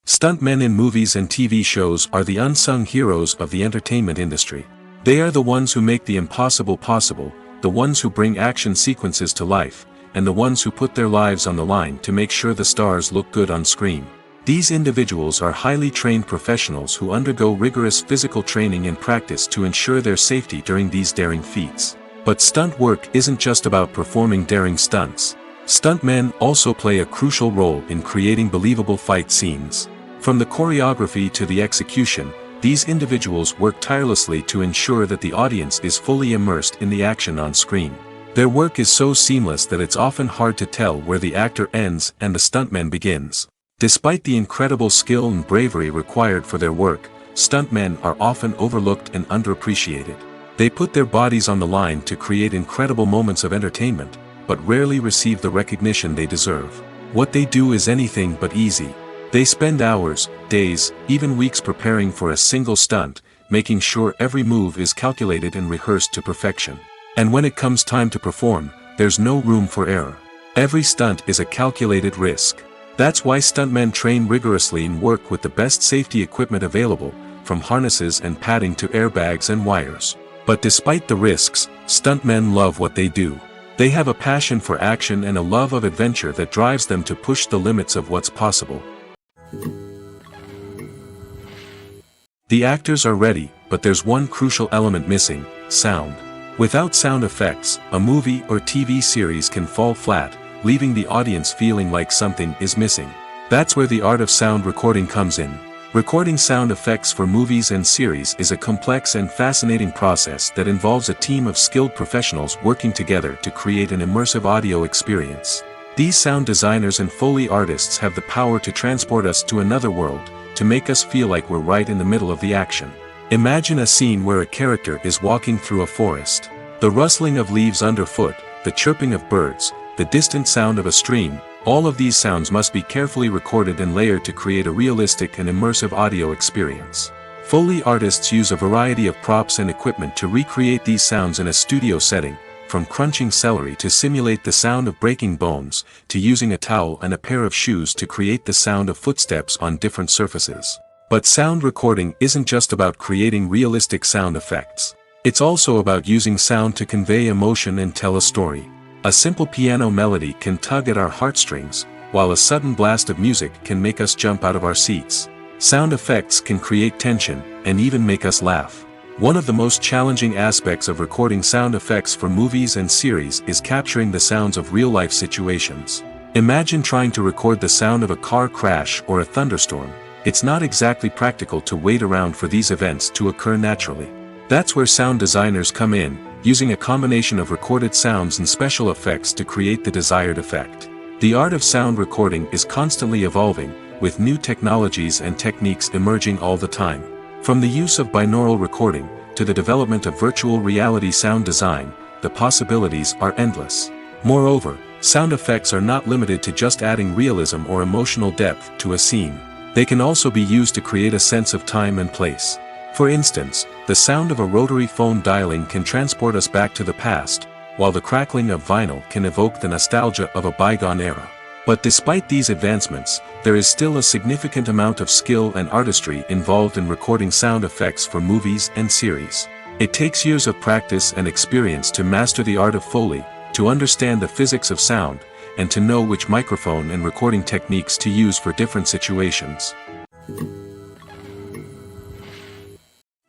Stuntmen in movies and TV shows are the unsung heroes of the entertainment industry. They are the ones who make the impossible possible, the ones who bring action sequences to life, and the ones who put their lives on the line to make sure the stars look good on screen. These individuals are highly trained professionals who undergo rigorous physical training and practice to ensure their safety during these daring feats. But stunt work isn't just about performing daring stunts. Stuntmen also play a crucial role in creating believable fight scenes. From the choreography to the execution, these individuals work tirelessly to ensure that the audience is fully immersed in the action on screen. Their work is so seamless that it's often hard to tell where the actor ends and the stuntman begins. Despite the incredible skill and bravery required for their work, stuntmen are often overlooked and underappreciated. They put their bodies on the line to create incredible moments of entertainment, but rarely receive the recognition they deserve. What they do is anything but easy. They spend hours, days, even weeks preparing for a single stunt, making sure every move is calculated and rehearsed to perfection. And when it comes time to perform, there's no room for error. Every stunt is a calculated risk. That's why stuntmen train rigorously and work with the best safety equipment available, from harnesses and padding to airbags and wires. But despite the risks, stuntmen love what they do. They have a passion for action and a love of adventure that drives them to push the limits of what's possible. The actors are ready, but there's one crucial element missing: sound. Without sound effects, a movie or TV series can fall flat, leaving the audience feeling like something is missing. That's where the art of sound recording comes in. Recording sound effects for movies and series is a complex and fascinating process that involves a team of skilled professionals working together to create an immersive audio experience. These sound designers and Foley artists have the power to transport us to another world, to make us feel like we're right in the middle of the action. Imagine a scene where a character is walking through a forest. The rustling of leaves underfoot, the chirping of birds, the distant sound of a stream, all of these sounds must be carefully recorded and layered to create a realistic and immersive audio experience. Foley artists use a variety of props and equipment to recreate these sounds in a studio setting, from crunching celery to simulate the sound of breaking bones, to using a towel and a pair of shoes to create the sound of footsteps on different surfaces. But sound recording isn't just about creating realistic sound effects. It's also about using sound to convey emotion and tell a story. A simple piano melody can tug at our heartstrings, while a sudden blast of music can make us jump out of our seats. Sound effects can create tension, and even make us laugh. One of the most challenging aspects of recording sound effects for movies and series is capturing the sounds of real-life situations. Imagine trying to record the sound of a car crash or a thunderstorm. It's not exactly practical to wait around for these events to occur naturally. That's where sound designers come in, using a combination of recorded sounds and special effects to create the desired effect. The art of sound recording is constantly evolving, with new technologies and techniques emerging all the time. From the use of binaural recording, to the development of virtual reality sound design, the possibilities are endless. Moreover, sound effects are not limited to just adding realism or emotional depth to a scene. They can also be used to create a sense of time and place. For instance, the sound of a rotary phone dialing can transport us back to the past, while the crackling of vinyl can evoke the nostalgia of a bygone era. But despite these advancements, there is still a significant amount of skill and artistry involved in recording sound effects for movies and series. It takes years of practice and experience to master the art of Foley, to understand the physics of sound, and to know which microphone and recording techniques to use for different situations.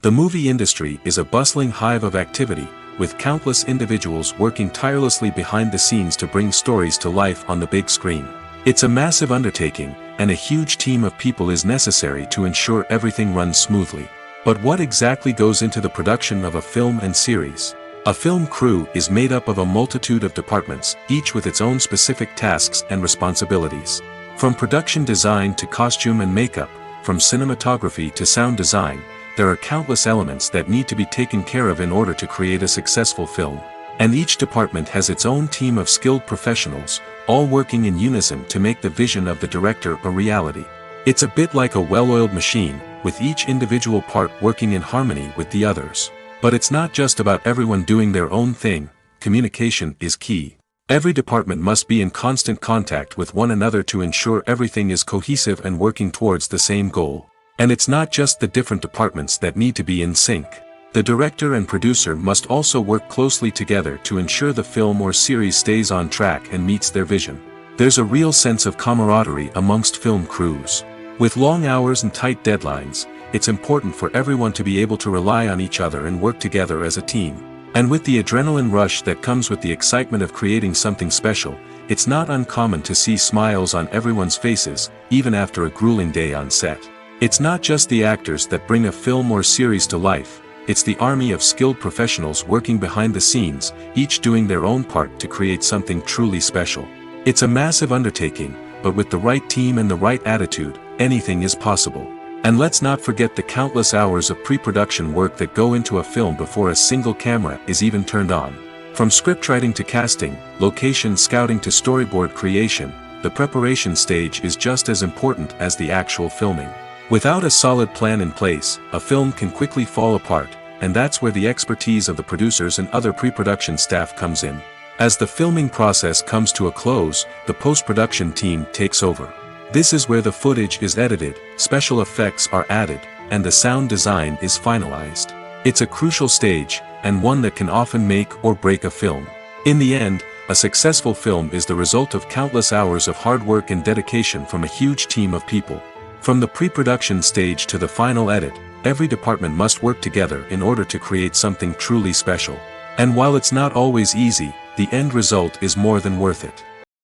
The movie industry is a bustling hive of activity, with countless individuals working tirelessly behind the scenes to bring stories to life on the big screen. It's a massive undertaking, and a huge team of people is necessary to ensure everything runs smoothly. But what exactly goes into the production of a film and series? A film crew is made up of a multitude of departments, each with its own specific tasks and responsibilities. From production design to costume and makeup, from cinematography to sound design, there are countless elements that need to be taken care of in order to create a successful film. And each department has its own team of skilled professionals, all working in unison to make the vision of the director a reality. It's a bit like a well-oiled machine, with each individual part working in harmony with the others. But it's not just about everyone doing their own thing. Communication is key. Every department must be in constant contact with one another to ensure everything is cohesive and working towards the same goal. And it's not just the different departments that need to be in sync. The director and producer must also work closely together to ensure the film or series stays on track and meets their vision. There's a real sense of camaraderie amongst film crews. With long hours and tight deadlines, it's important for everyone to be able to rely on each other and work together as a team. And with the adrenaline rush that comes with the excitement of creating something special, it's not uncommon to see smiles on everyone's faces, even after a grueling day on set. It's not just the actors that bring a film or series to life, it's the army of skilled professionals working behind the scenes, each doing their own part to create something truly special. It's a massive undertaking, but with the right team and the right attitude, anything is possible. And let's not forget the countless hours of pre-production work that go into a film before a single camera is even turned on. From scriptwriting to casting, location scouting to storyboard creation, the preparation stage is just as important as the actual filming. Without a solid plan in place, a film can quickly fall apart, and that's where the expertise of the producers and other pre-production staff comes in. As the filming process comes to a close, the post-production team takes over. This is where the footage is edited, special effects are added, and the sound design is finalized. It's a crucial stage, and one that can often make or break a film. In the end, a successful film is the result of countless hours of hard work and dedication from a huge team of people. From the pre-production stage to the final edit, every department must work together in order to create something truly special. And while it's not always easy, the end result is more than worth it.